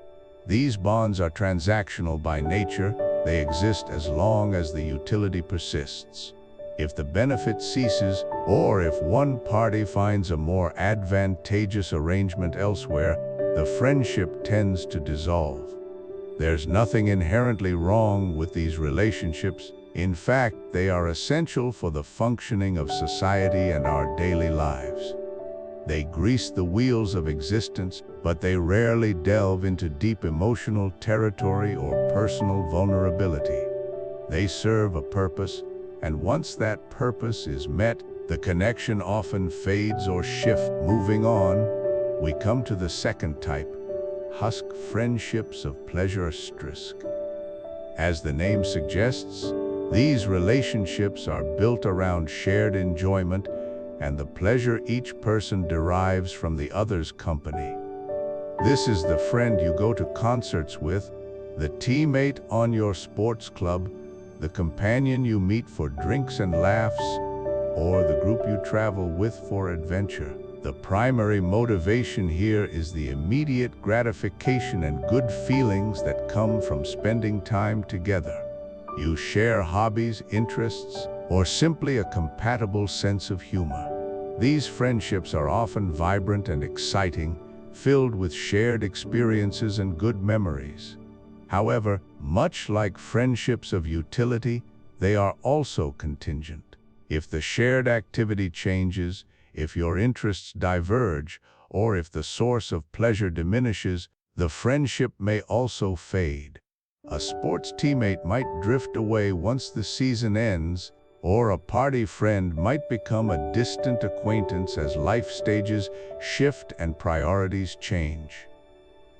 These bonds are transactional by nature. They exist as long as the utility persists. If the benefit ceases, or if one party finds a more advantageous arrangement elsewhere, the friendship tends to dissolve. There's nothing inherently wrong with these relationships. In fact, they are essential for the functioning of society and our daily lives. They grease the wheels of existence, but they rarely delve into deep emotional territory or personal vulnerability. They serve a purpose, and once that purpose is met, the connection often fades or shifts. Moving on, we come to the second type, husk friendships of pleasure. As the name suggests, these relationships are built around shared enjoyment and the pleasure each person derives from the other's company. This is the friend you go to concerts with, the teammate on your sports club, the companion you meet for drinks and laughs, or the group you travel with for adventure. The primary motivation here is the immediate gratification and good feelings that come from spending time together. You share hobbies, interests, or simply a compatible sense of humor. These friendships are often vibrant and exciting, filled with shared experiences and good memories. However, much like friendships of utility, they are also contingent. If the shared activity changes, if your interests diverge, or if the source of pleasure diminishes, the friendship may also fade. A sports teammate might drift away once the season ends, or a party friend might become a distant acquaintance as life stages shift and priorities change.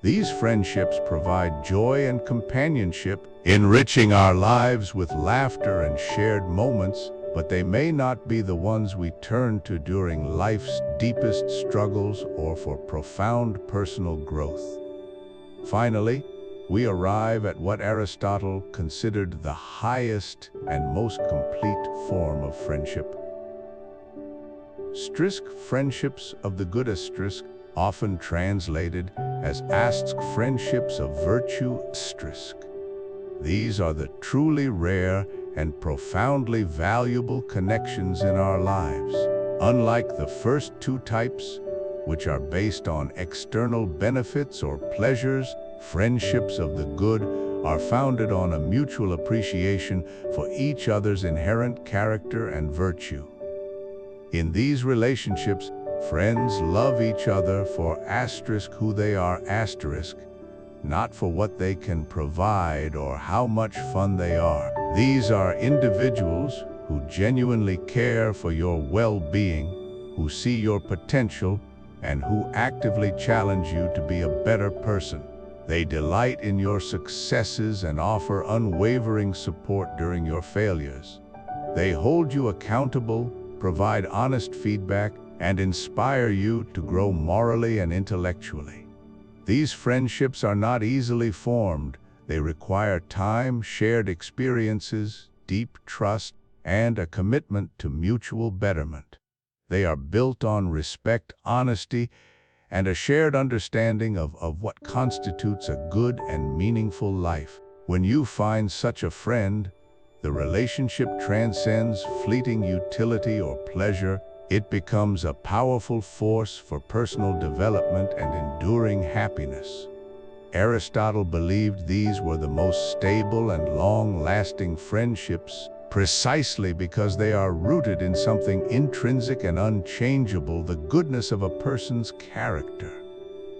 These friendships provide joy and companionship, enriching our lives with laughter and shared moments, but they may not be the ones we turn to during life's deepest struggles or for profound personal growth. Finally, we arrive at what Aristotle considered the highest and most complete form of friendship. Friendships of the good. Often translated as friendships of virtue. These are the truly rare and profoundly valuable connections in our lives. Unlike the first two types, which are based on external benefits or pleasures, friendships of the good are founded on a mutual appreciation for each other's inherent character and virtue. In these relationships, friends love each other for who they are, not for what they can provide or how much fun they are. These are individuals who genuinely care for your well-being, who see your potential, and who actively challenge you to be a better person. They delight in your successes and offer unwavering support during your failures. They hold you accountable, provide honest feedback, and inspire you to grow morally and intellectually. These friendships are not easily formed. They require time, shared experiences, deep trust, and a commitment to mutual betterment. They are built on respect, honesty, and a shared understanding of what constitutes a good and meaningful life. When you find such a friend, the relationship transcends fleeting utility or pleasure. It becomes a powerful force for personal development and enduring happiness. Aristotle believed these were the most stable and long-lasting friendships, precisely because they are rooted in something intrinsic and unchangeable, the goodness of a person's character.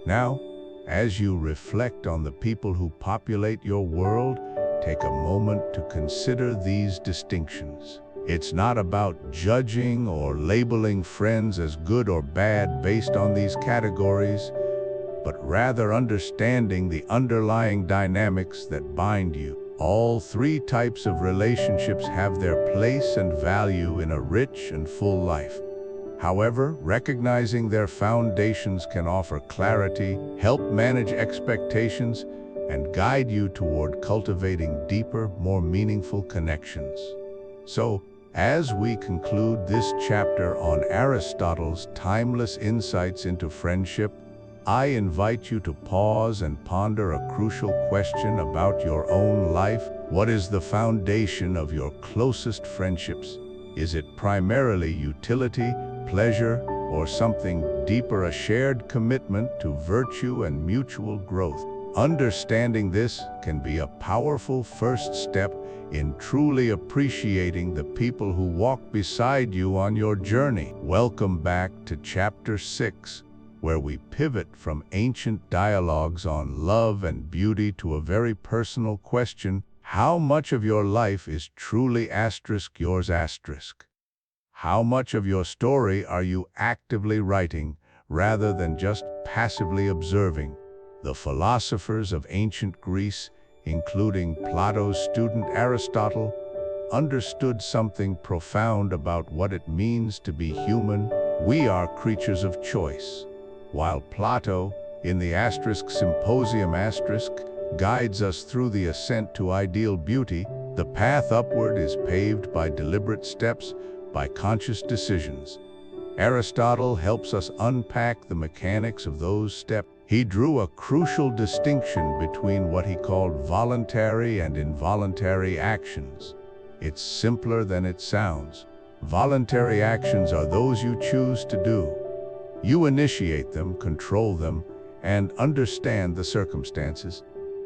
Now, as you reflect on the people who populate your world, take a moment to consider these distinctions. It's not about judging or labeling friends as good or bad based on these categories, but rather understanding the underlying dynamics that bind you. All three types of relationships have their place and value in a rich and full life. However, recognizing their foundations can offer clarity, help manage expectations, and guide you toward cultivating deeper, more meaningful connections. So, as we conclude this chapter on Aristotle's timeless insights into friendship, I invite you to pause and ponder a crucial question about your own life. What is the foundation of your closest friendships? Is it primarily utility, pleasure, or something deeper, a shared commitment to virtue and mutual growth? Understanding this can be a powerful first step in truly appreciating the people who walk beside you on your journey. Welcome back to Chapter 6, where we pivot from ancient dialogues on love and beauty to a very personal question: how much of your life is truly yours? How much of your story are you actively writing rather than just passively observing? The philosophers of ancient Greece, including Plato's student Aristotle, understood something profound about what it means to be human. We are creatures of choice. While Plato, in the Symposium guides us through the ascent to ideal beauty, the path upward is paved by deliberate steps, by conscious decisions. Aristotle helps us unpack the mechanics of those steps. He drew a crucial distinction between what he called voluntary and involuntary actions. It's simpler than it sounds. Voluntary actions are those you choose to do. You initiate them, control them, and understand the circumstances.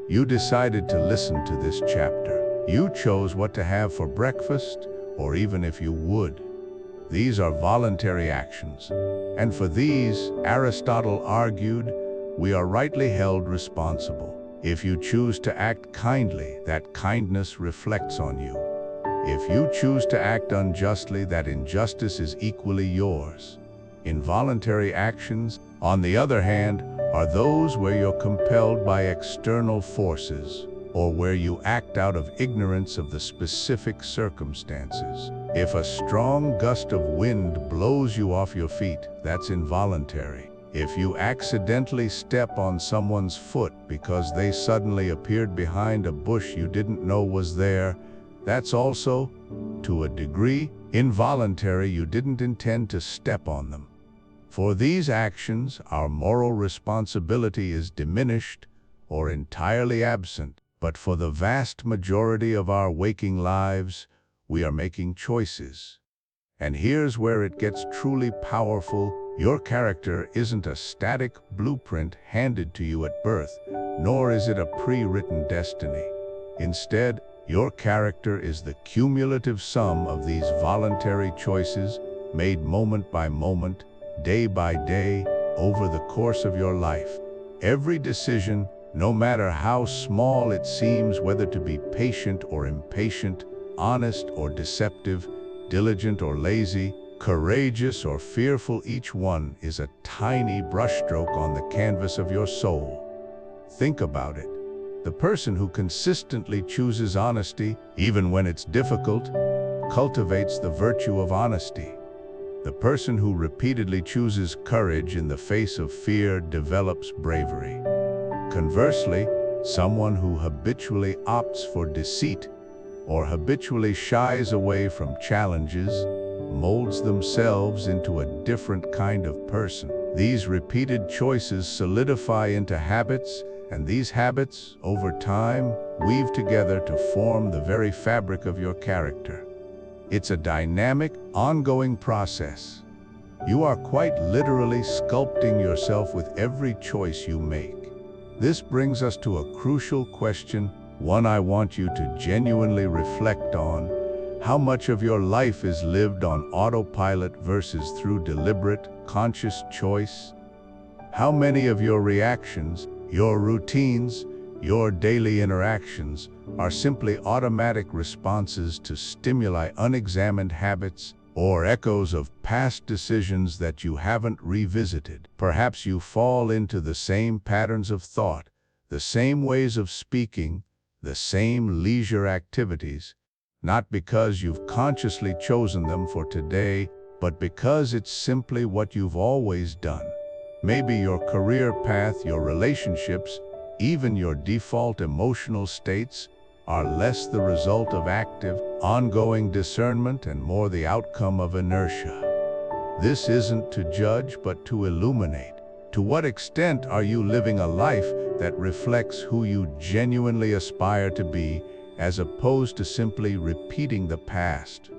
You decided to listen to this chapter. You chose what to have for breakfast, or even if you would. These are voluntary actions. And for these, Aristotle argued, we are rightly held responsible. If you choose to act kindly, that kindness reflects on you. If you choose to act unjustly, that injustice is equally yours. Involuntary actions, on the other hand, are those where you're compelled by external forces, or where you act out of ignorance of the specific circumstances. If a strong gust of wind blows you off your feet, that's involuntary. If you accidentally step on someone's foot because they suddenly appeared behind a bush you didn't know was there, that's also, to a degree, involuntary. You didn't intend to step on them. For these actions, our moral responsibility is diminished or entirely absent. But for the vast majority of our waking lives, we are making choices. And here's where it gets truly powerful. Your character isn't a static blueprint handed to you at birth, nor is it a pre-written destiny. Instead, your character is the cumulative sum of these voluntary choices made moment by moment, day by day, over the course of your life. Every decision, no matter how small it seems, whether to be patient or impatient, honest or deceptive, diligent or lazy, courageous or fearful, each one is a tiny brushstroke on the canvas of your soul. Think about it. The person who consistently chooses honesty, even when it's difficult, cultivates the virtue of honesty. The person who repeatedly chooses courage in the face of fear develops bravery. Conversely, someone who habitually opts for deceit or habitually shies away from challenges molds themselves into a different kind of person. These repeated choices solidify into habits, and these habits, over time, weave together to form the very fabric of your character. It's a dynamic, ongoing process. You are quite literally sculpting yourself with every choice you make. This brings us to a crucial question, one I want you to genuinely reflect on. How much of your life is lived on autopilot versus through deliberate, conscious choice? How many of your reactions, your routines, your daily interactions are simply automatic responses to stimuli, unexamined habits, or echoes of past decisions that you haven't revisited? Perhaps you fall into the same patterns of thought, the same ways of speaking, the same leisure activities, not because you've consciously chosen them for today, but because it's simply what you've always done. Maybe your career path, your relationships, even your default emotional states are less the result of active, ongoing discernment and more the outcome of inertia. This isn't to judge, but to illuminate. To what extent are you living a life that reflects who you genuinely aspire to be, as opposed to simply repeating the past?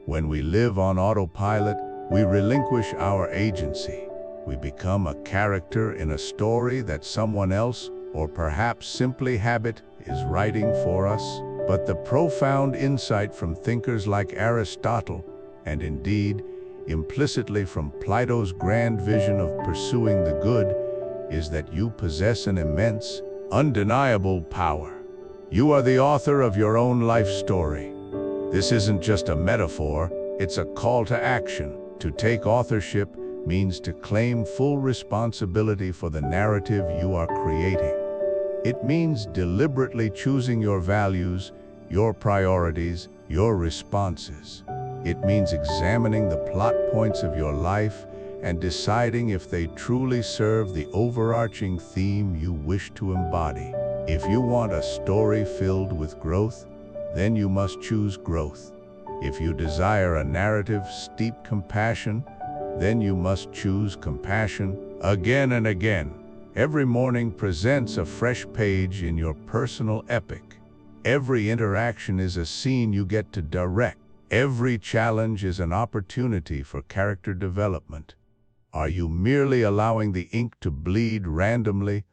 When we live on autopilot, we relinquish our agency. We become a character in a story that someone else, or perhaps simply habit, is writing for us. But the profound insight from thinkers like Aristotle, and indeed, implicitly from Plato's grand vision of pursuing the good, is that you possess an immense, undeniable power. You are the author of your own life story. This isn't just a metaphor, it's a call to action. To take authorship means to claim full responsibility for the narrative you are creating. It means deliberately choosing your values, your priorities, your responses. It means examining the plot points of your life and deciding if they truly serve the overarching theme you wish to embody. If you want a story filled with growth, then you must choose growth. If you desire a narrative steeped in compassion, then you must choose compassion again and again. Every morning presents a fresh page in your personal epic. Every interaction is a scene you get to direct. Every challenge is an opportunity for character development. Are you merely allowing the ink to bleed randomly,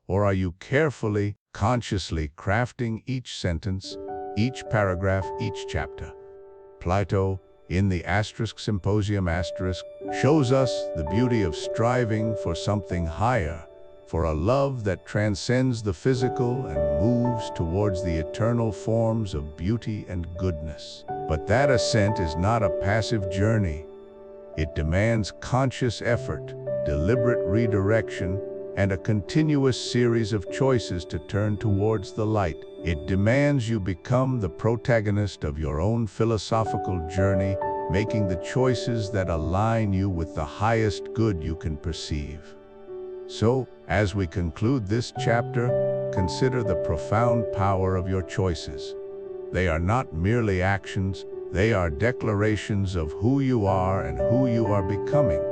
or are you carefully, consciously crafting each sentence, each paragraph, each chapter? Plato, in the Symposium shows us the beauty of striving for something higher, for a love that transcends the physical and moves towards the eternal forms of beauty and goodness. But that ascent is not a passive journey. It demands conscious effort, deliberate redirection, and a continuous series of choices to turn towards the light. It demands you become the protagonist of your own philosophical journey, making the choices that align you with the highest good you can perceive. So, as we conclude this chapter, consider the profound power of your choices. They are not merely actions, they are declarations of who you are and who you are becoming.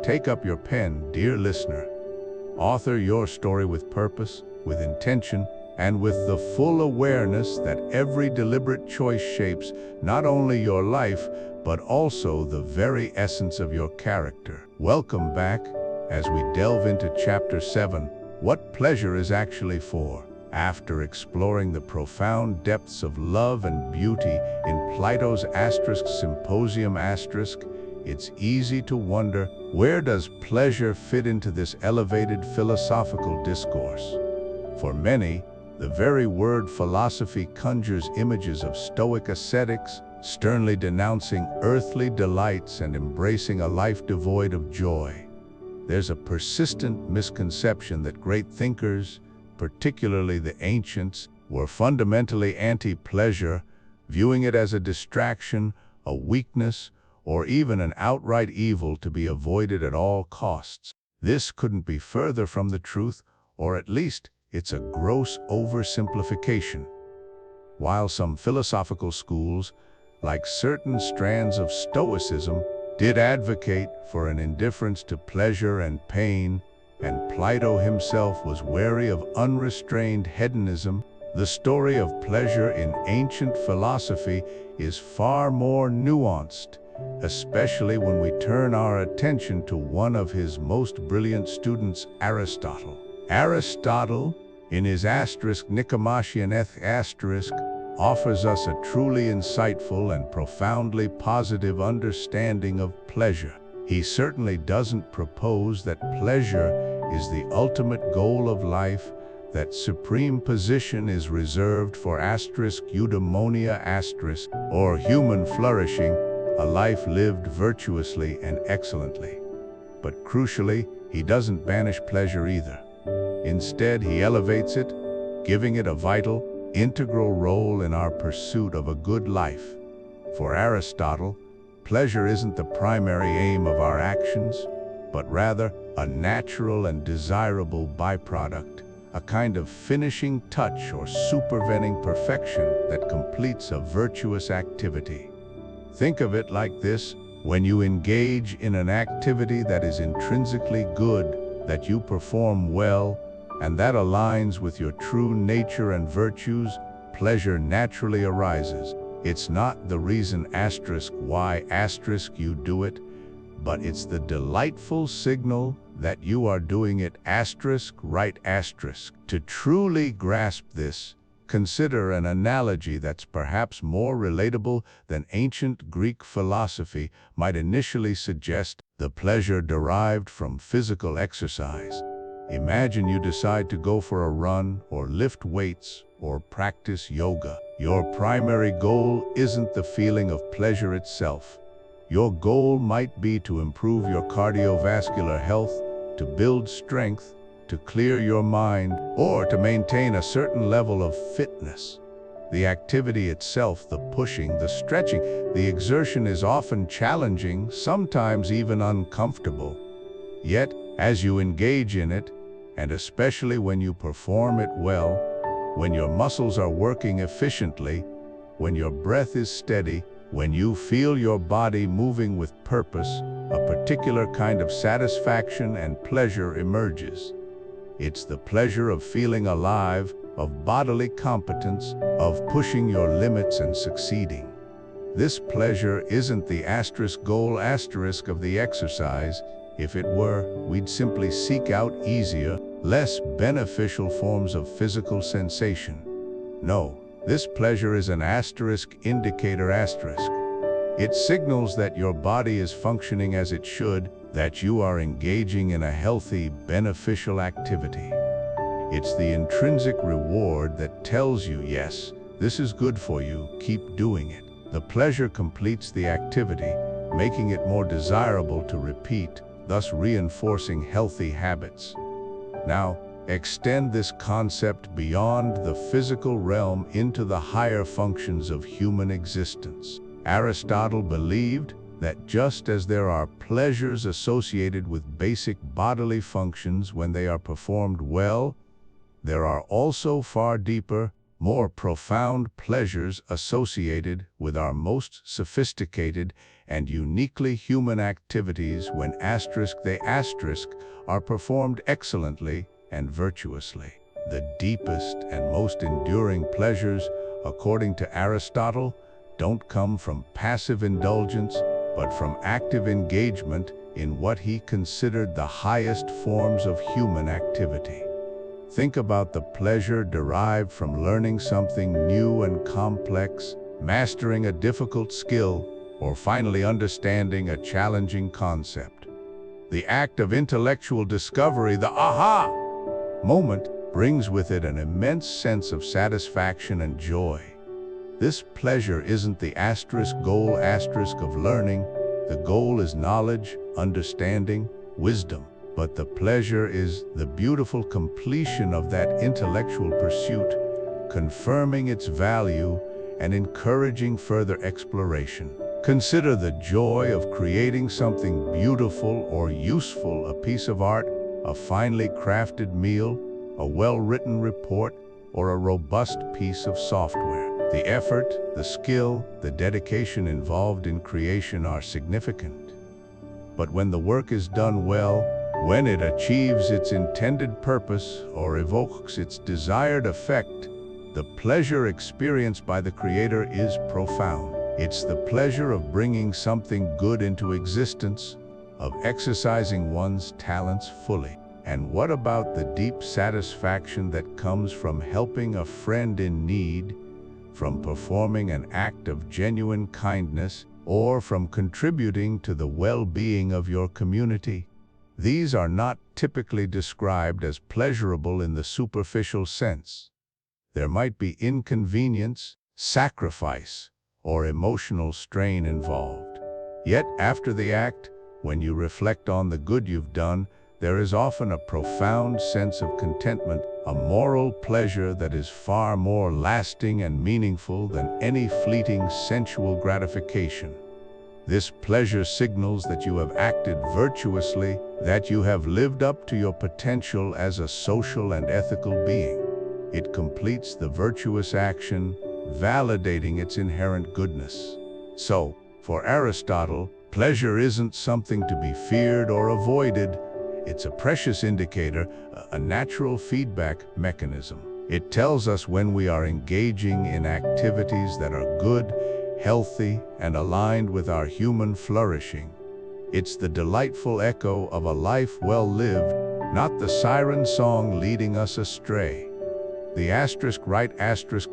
Take up your pen, dear listener. Author your story with purpose, with intention, and with the full awareness that every deliberate choice shapes not only your life, but also the very essence of your character. Welcome back, as we delve into Chapter 7, What Pleasure is Actually For. After exploring the profound depths of love and beauty in Plato's Symposium it's easy to wonder, where does pleasure fit into this elevated philosophical discourse? For many, the very word philosophy conjures images of Stoic ascetics, sternly denouncing earthly delights and embracing a life devoid of joy. There's a persistent misconception that great thinkers, particularly the ancients, were fundamentally anti-pleasure, viewing it as a distraction, a weakness, or even an outright evil to be avoided at all costs. This couldn't be further from the truth, or at least it's a gross oversimplification. While some philosophical schools, like certain strands of Stoicism, did advocate for an indifference to pleasure and pain, and Plato himself was wary of unrestrained hedonism, the story of pleasure in ancient philosophy is far more nuanced, especially when we turn our attention to one of his most brilliant students, Aristotle. Aristotle, in his Nicomachean offers us a truly insightful and profoundly positive understanding of pleasure. He certainly doesn't propose that pleasure is the ultimate goal of life, that supreme position is reserved for eudaimonia or human flourishing, a life lived virtuously and excellently. But crucially, he doesn't banish pleasure either. Instead, he elevates it, giving it a vital, integral role in our pursuit of a good life. For Aristotle, pleasure isn't the primary aim of our actions, but rather a natural and desirable byproduct, a kind of finishing touch or supervening perfection that completes a virtuous activity. Think of it like this: when you engage in an activity that is intrinsically good, that you perform well, and that aligns with your true nature and virtues, pleasure naturally arises. It's not the reason why you do it, but it's the delightful signal that you are doing it right. To truly grasp this, consider an analogy that's perhaps more relatable than ancient Greek philosophy might initially suggest: the pleasure derived from physical exercise. Imagine you decide to go for a run, or lift weights, or practice yoga. Your primary goal isn't the feeling of pleasure itself. Your goal might be to improve your cardiovascular health, to build strength, to clear your mind, or to maintain a certain level of fitness. The activity itself, the pushing, the stretching, the exertion is often challenging, sometimes even uncomfortable. Yet, as you engage in it, and especially when you perform it well, when your muscles are working efficiently, when your breath is steady, when you feel your body moving with purpose, a particular kind of satisfaction and pleasure emerges. It's the pleasure of feeling alive, of bodily competence, of pushing your limits and succeeding. This pleasure isn't the goal of the exercise. If it were, we'd simply seek out easier, less beneficial forms of physical sensation. No, this pleasure is an indicator. It signals that your body is functioning as it should, that you are engaging in a healthy, beneficial activity. It's the intrinsic reward that tells you, yes, this is good for you, keep doing it. The pleasure completes the activity, making it more desirable to repeat, thus reinforcing healthy habits. Now, extend this concept beyond the physical realm into the higher functions of human existence. Aristotle believed that just as there are pleasures associated with basic bodily functions when they are performed well, there are also far deeper, more profound pleasures associated with our most sophisticated and uniquely human activities when they are performed excellently and virtuously. The deepest and most enduring pleasures, according to Aristotle, don't come from passive indulgence, but from active engagement in what he considered the highest forms of human activity. Think about the pleasure derived from learning something new and complex, mastering a difficult skill, or finally understanding a challenging concept. The act of intellectual discovery, the aha moment, brings with it an immense sense of satisfaction and joy. This pleasure isn't the goal of learning. The goal is knowledge, understanding, wisdom. But the pleasure is the beautiful completion of that intellectual pursuit, confirming its value and encouraging further exploration. Consider the joy of creating something beautiful or useful, a piece of art, a finely crafted meal, a well-written report, or a robust piece of software. The effort, the skill, the dedication involved in creation are significant. But when the work is done well, when it achieves its intended purpose or evokes its desired effect, the pleasure experienced by the creator is profound. It's the pleasure of bringing something good into existence, of exercising one's talents fully. And what about the deep satisfaction that comes from helping a friend in need, from performing an act of genuine kindness, or from contributing to the well-being of your community? These are not typically described as pleasurable in the superficial sense. There might be inconvenience, sacrifice, or emotional strain involved. Yet after the act, when you reflect on the good you've done, there is often a profound sense of contentment, a moral pleasure that is far more lasting and meaningful than any fleeting sensual gratification. This pleasure signals that you have acted virtuously, that you have lived up to your potential as a social and ethical being. It completes the virtuous action, validating its inherent goodness. So, for Aristotle, pleasure isn't something to be feared or avoided. It's a precious indicator, a natural feedback mechanism. It tells us when we are engaging in activities that are good, healthy, and aligned with our human flourishing. It's the delightful echo of a life well lived, not the siren song leading us astray. The right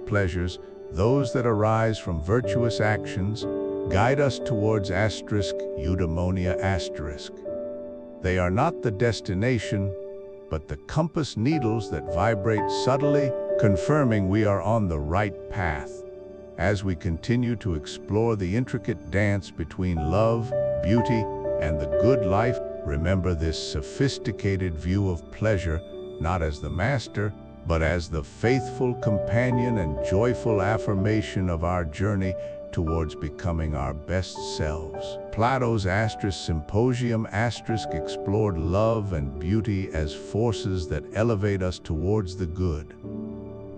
pleasures, those that arise from virtuous actions, guide us towards eudaimonia. They are not the destination, but the compass needles that vibrate subtly, confirming we are on the right path. As we continue to explore the intricate dance between love, beauty, and the good life, remember this sophisticated view of pleasure, not as the master, but as the faithful companion and joyful affirmation of our journey towards becoming our best selves. Plato's Symposium explored love and beauty as forces that elevate us towards the good.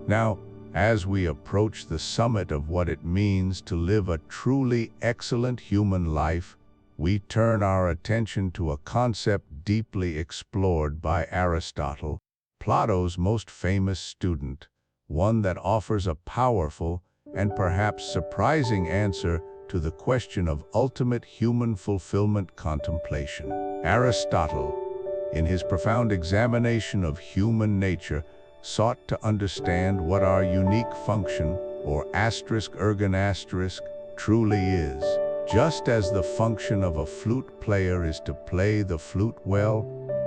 Now, as we approach the summit of what it means to live a truly excellent human life, we turn our attention to a concept deeply explored by Aristotle, Plato's most famous student, one that offers a powerful and perhaps surprising answer to the question of ultimate human fulfillment: contemplation. Aristotle, in his profound examination of human nature, sought to understand what our unique function, or ergon, truly is. Just as the function of a flute player is to play the flute well,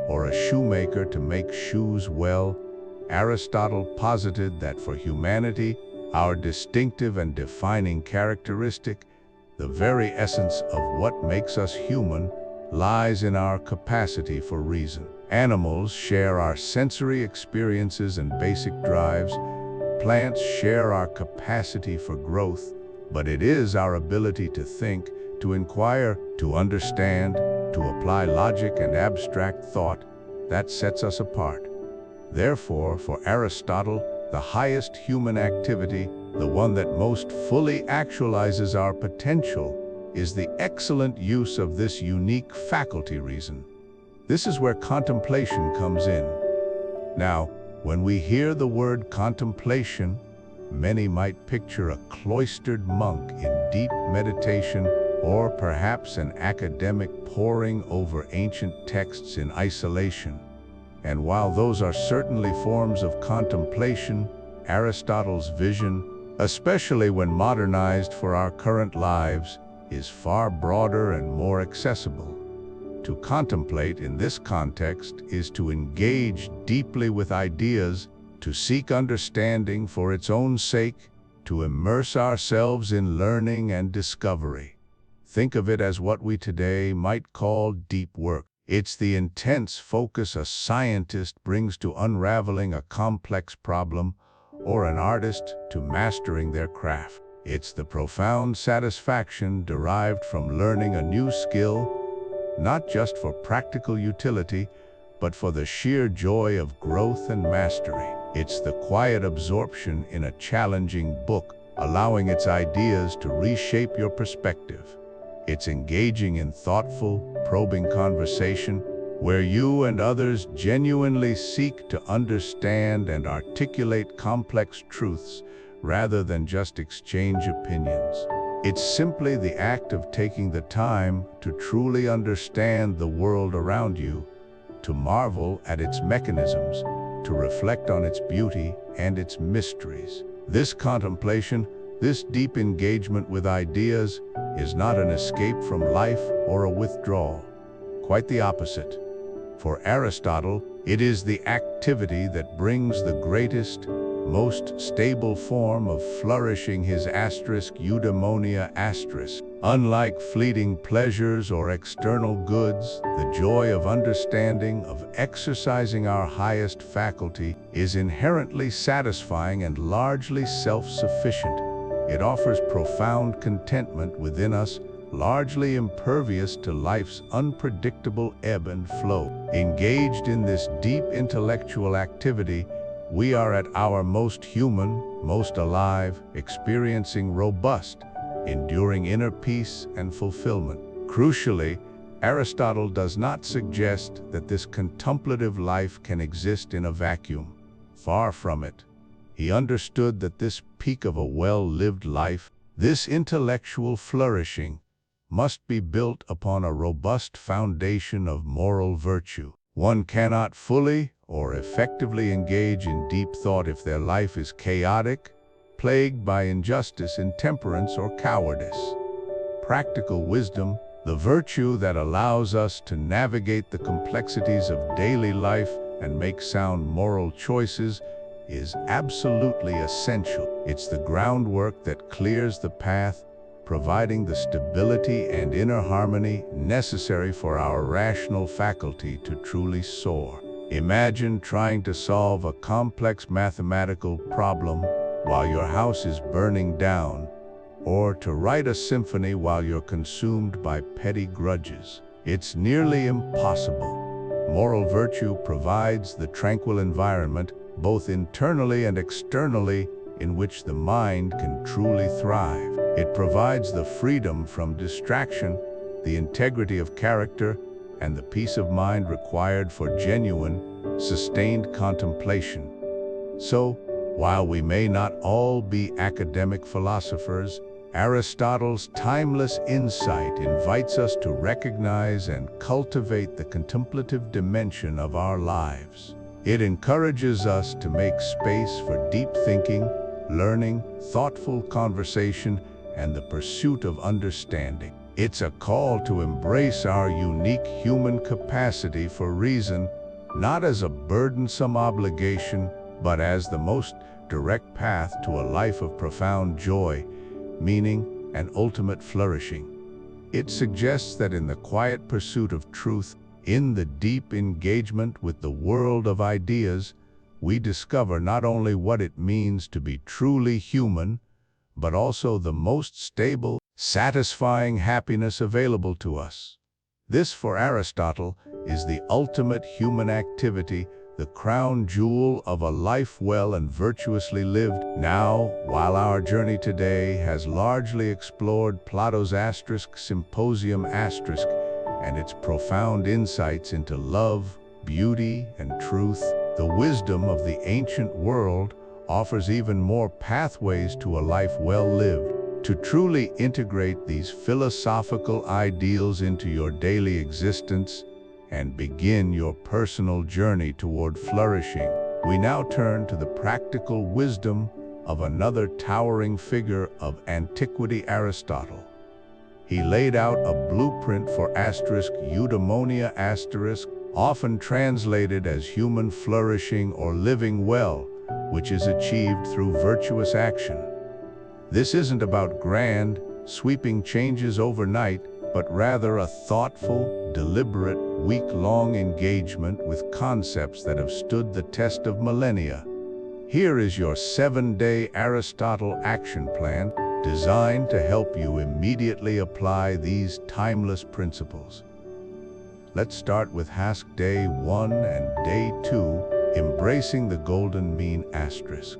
or a shoemaker to make shoes well, Aristotle posited that for humanity, our distinctive and defining characteristic, the very essence of what makes us human, lies in our capacity for reason. Animals share our sensory experiences and basic drives. Plants share our capacity for growth, but it is our ability to think, to inquire, to understand, to apply logic and abstract thought that sets us apart. Therefore, for Aristotle, the highest human activity, the one that most fully actualizes our potential, is the excellent use of this unique faculty, reason. This is where contemplation comes in. Now, when we hear the word contemplation, many might picture a cloistered monk in deep meditation, or perhaps an academic poring over ancient texts in isolation. And while those are certainly forms of contemplation, Aristotle's vision, especially when modernized for our current lives, is far broader and more accessible. To contemplate in this context is to engage deeply with ideas, to seek understanding for its own sake, to immerse ourselves in learning and discovery. Think of it as what we today might call deep work. It's the intense focus a scientist brings to unraveling a complex problem, or an artist to mastering their craft. It's the profound satisfaction derived from learning a new skill, not just for practical utility, but for the sheer joy of growth and mastery. It's the quiet absorption in a challenging book, allowing its ideas to reshape your perspective. It's engaging in thoughtful, probing conversation, where you and others genuinely seek to understand and articulate complex truths, rather than just exchange opinions. It's simply the act of taking the time to truly understand the world around you, to marvel at its mechanisms, to reflect on its beauty and its mysteries. This contemplation, this deep engagement with ideas, is not an escape from life or a withdrawal. Quite the opposite. For Aristotle, it is the activity that brings the greatest, most stable form of flourishing, his eudaimonia. Unlike fleeting pleasures or external goods, the joy of understanding, of exercising our highest faculty, is inherently satisfying and largely self-sufficient. It offers profound contentment within us, largely impervious to life's unpredictable ebb and flow. Engaged in this deep intellectual activity, we are at our most human, most alive, experiencing robust, enduring inner peace and fulfillment. Crucially, Aristotle does not suggest that this contemplative life can exist in a vacuum. Far from it. He understood that this peak of a well-lived life, this intellectual flourishing, must be built upon a robust foundation of moral virtue. One cannot fully or effectively engage in deep thought if their life is chaotic, plagued by injustice, intemperance, or cowardice. Practical wisdom, the virtue that allows us to navigate the complexities of daily life and make sound moral choices, is absolutely essential. It's the groundwork that clears the path, providing the stability and inner harmony necessary for our rational faculty to truly soar. Imagine trying to solve a complex mathematical problem while your house is burning down, or to write a symphony while you're consumed by petty grudges. It's nearly impossible. Moral virtue provides the tranquil environment, both internally and externally, in which the mind can truly thrive. It provides the freedom from distraction, the integrity of character, and the peace of mind required for genuine, sustained contemplation. So, while we may not all be academic philosophers, Aristotle's timeless insight invites us to recognize and cultivate the contemplative dimension of our lives. It encourages us to make space for deep thinking, learning, thoughtful conversation, and the pursuit of understanding. It's a call to embrace our unique human capacity for reason, not as a burdensome obligation, but as the most direct path to a life of profound joy, meaning, and ultimate flourishing. It suggests that in the quiet pursuit of truth, in the deep engagement with the world of ideas, we discover not only what it means to be truly human, but also the most stable, satisfying happiness available to us. This, for Aristotle, is the ultimate human activity, the crown jewel of a life well and virtuously lived. Now, while our journey today has largely explored Plato's Symposium and its profound insights into love, beauty, and truth, the wisdom of the ancient world offers even more pathways to a life well lived. To truly integrate these philosophical ideals into your daily existence and begin your personal journey toward flourishing, we now turn to the practical wisdom of another towering figure of antiquity, Aristotle. He laid out a blueprint for eudaimonia often translated as human flourishing or living well, which is achieved through virtuous action. This isn't about grand, sweeping changes overnight, but rather a thoughtful, deliberate, week-long engagement with concepts that have stood the test of millennia. Here is your 7-day Aristotle action plan, designed to help you immediately apply these timeless principles. Let's start with Day 1 and Day 2, embracing the golden mean asterisk.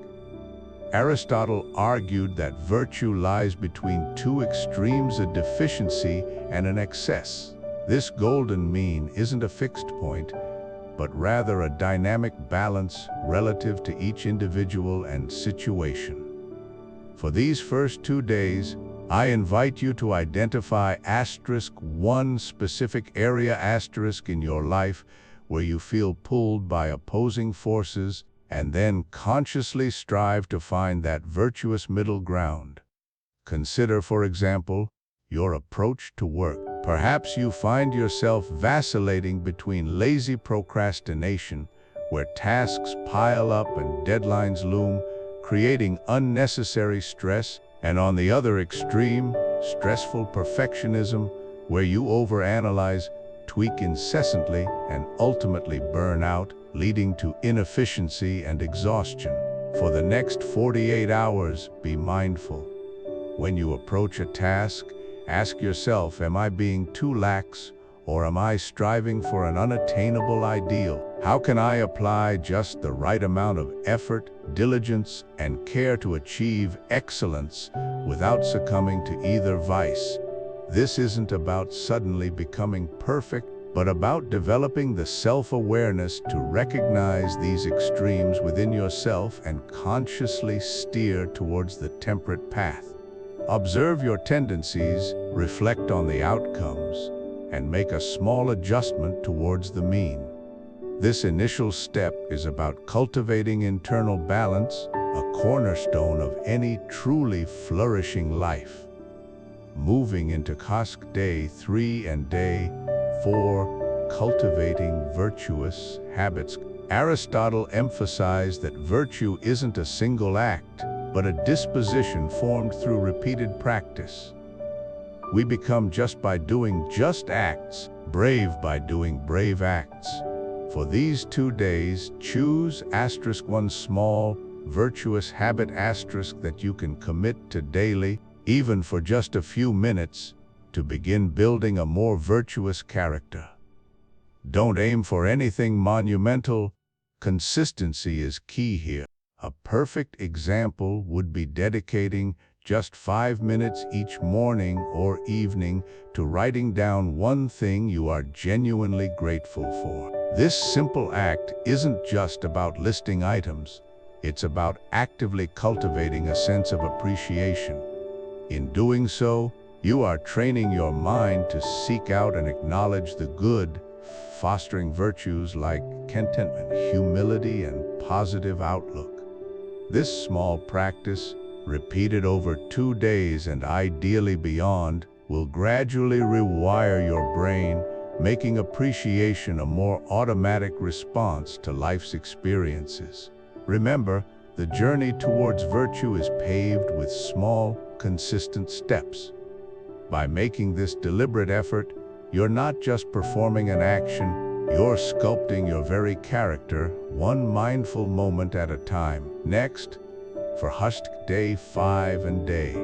Aristotle argued that virtue lies between two extremes, a deficiency and an excess. This golden mean isn't a fixed point, but rather a dynamic balance relative to each individual and situation. For these first 2 days, I invite you to identify one specific area in your life where you feel pulled by opposing forces, and then consciously strive to find that virtuous middle ground. Consider, for example, your approach to work. Perhaps you find yourself vacillating between lazy procrastination, where tasks pile up and deadlines loom, creating unnecessary stress, and on the other extreme, stressful perfectionism, where you overanalyze, tweak incessantly, and ultimately burn out, leading to inefficiency and exhaustion. For the next 48 hours, be mindful. When you approach a task, ask yourself, am I being too lax, or am I striving for an unattainable ideal? How can I apply just the right amount of effort, diligence, and care to achieve excellence without succumbing to either vice? This isn't about suddenly becoming perfect, but about developing the self-awareness to recognize these extremes within yourself and consciously steer towards the temperate path. Observe your tendencies, reflect on the outcomes, and make a small adjustment towards the mean. This initial step is about cultivating internal balance, a cornerstone of any truly flourishing life. Moving into Day 3 and Day 4, cultivating virtuous habits. Aristotle emphasized that virtue isn't a single act, but a disposition formed through repeated practice. We become just by doing just acts, brave by doing brave acts. For these 2 days, choose *1 small, virtuous habit that you can commit to daily, even for just a few minutes, to begin building a more virtuous character. Don't aim for anything monumental. Consistency is key here. A perfect example would be dedicating just 5 minutes each morning or evening to writing down one thing you are genuinely grateful for. This simple act isn't just about listing items. It's about actively cultivating a sense of appreciation. In doing so, you are training your mind to seek out and acknowledge the good, fostering virtues like contentment, humility, and positive outlook. This small practice, repeated over 2 days and ideally beyond, will gradually rewire your brain, making appreciation a more automatic response to life's experiences. Remember, the journey towards virtue is paved with small, consistent steps. By making this deliberate effort, you're not just performing an action, you're sculpting your very character, one mindful moment at a time. Next, for Day 5 and Day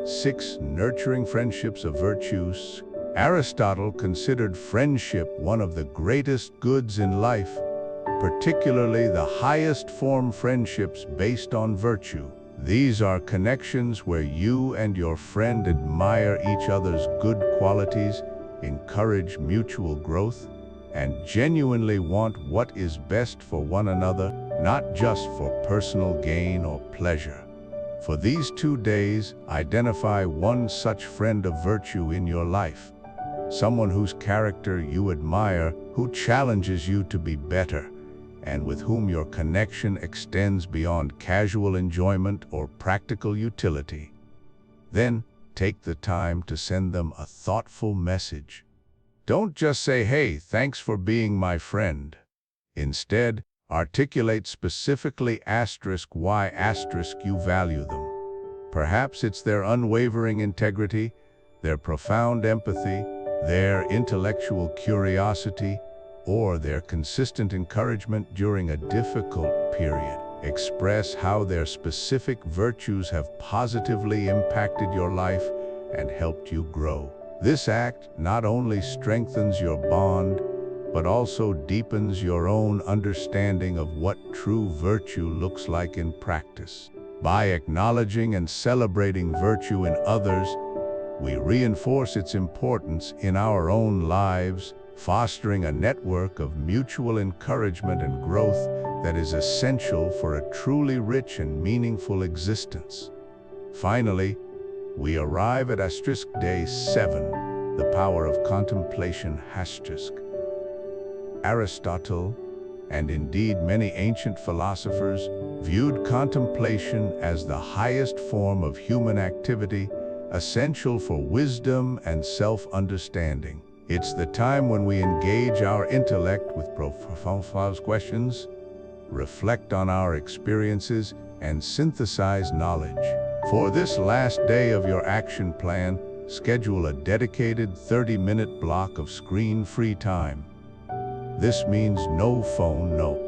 6, nurturing friendships of virtues. Aristotle considered friendship one of the greatest goods in life, particularly the highest form friendships based on virtue. These are connections where you and your friend admire each other's good qualities, encourage mutual growth, and genuinely want what is best for one another, not just for personal gain or pleasure. For these 2 days, identify one such friend of virtue in your life. Someone whose character you admire, who challenges you to be better, and with whom your connection extends beyond casual enjoyment or practical utility. Then, take the time to send them a thoughtful message. Don't just say, "Hey, thanks for being my friend." Instead, articulate specifically why you value them. Perhaps it's their unwavering integrity, their profound empathy, their intellectual curiosity, or their consistent encouragement during a difficult period. Express how their specific virtues have positively impacted your life and helped you grow. This act not only strengthens your bond, but also deepens your own understanding of what true virtue looks like in practice. By acknowledging and celebrating virtue in others, we reinforce its importance in our own lives, fostering a network of mutual encouragement and growth that is essential for a truly rich and meaningful existence. Finally, we arrive at Day 7, the power of contemplation. Aristotle, and indeed many ancient philosophers, viewed contemplation as the highest form of human activity, essential for wisdom and self-understanding. It's the time when we engage our intellect with profound questions, reflect on our experiences, and synthesize knowledge. For this last day of your action plan, schedule a dedicated 30-minute block of screen-free time. This means no phone, no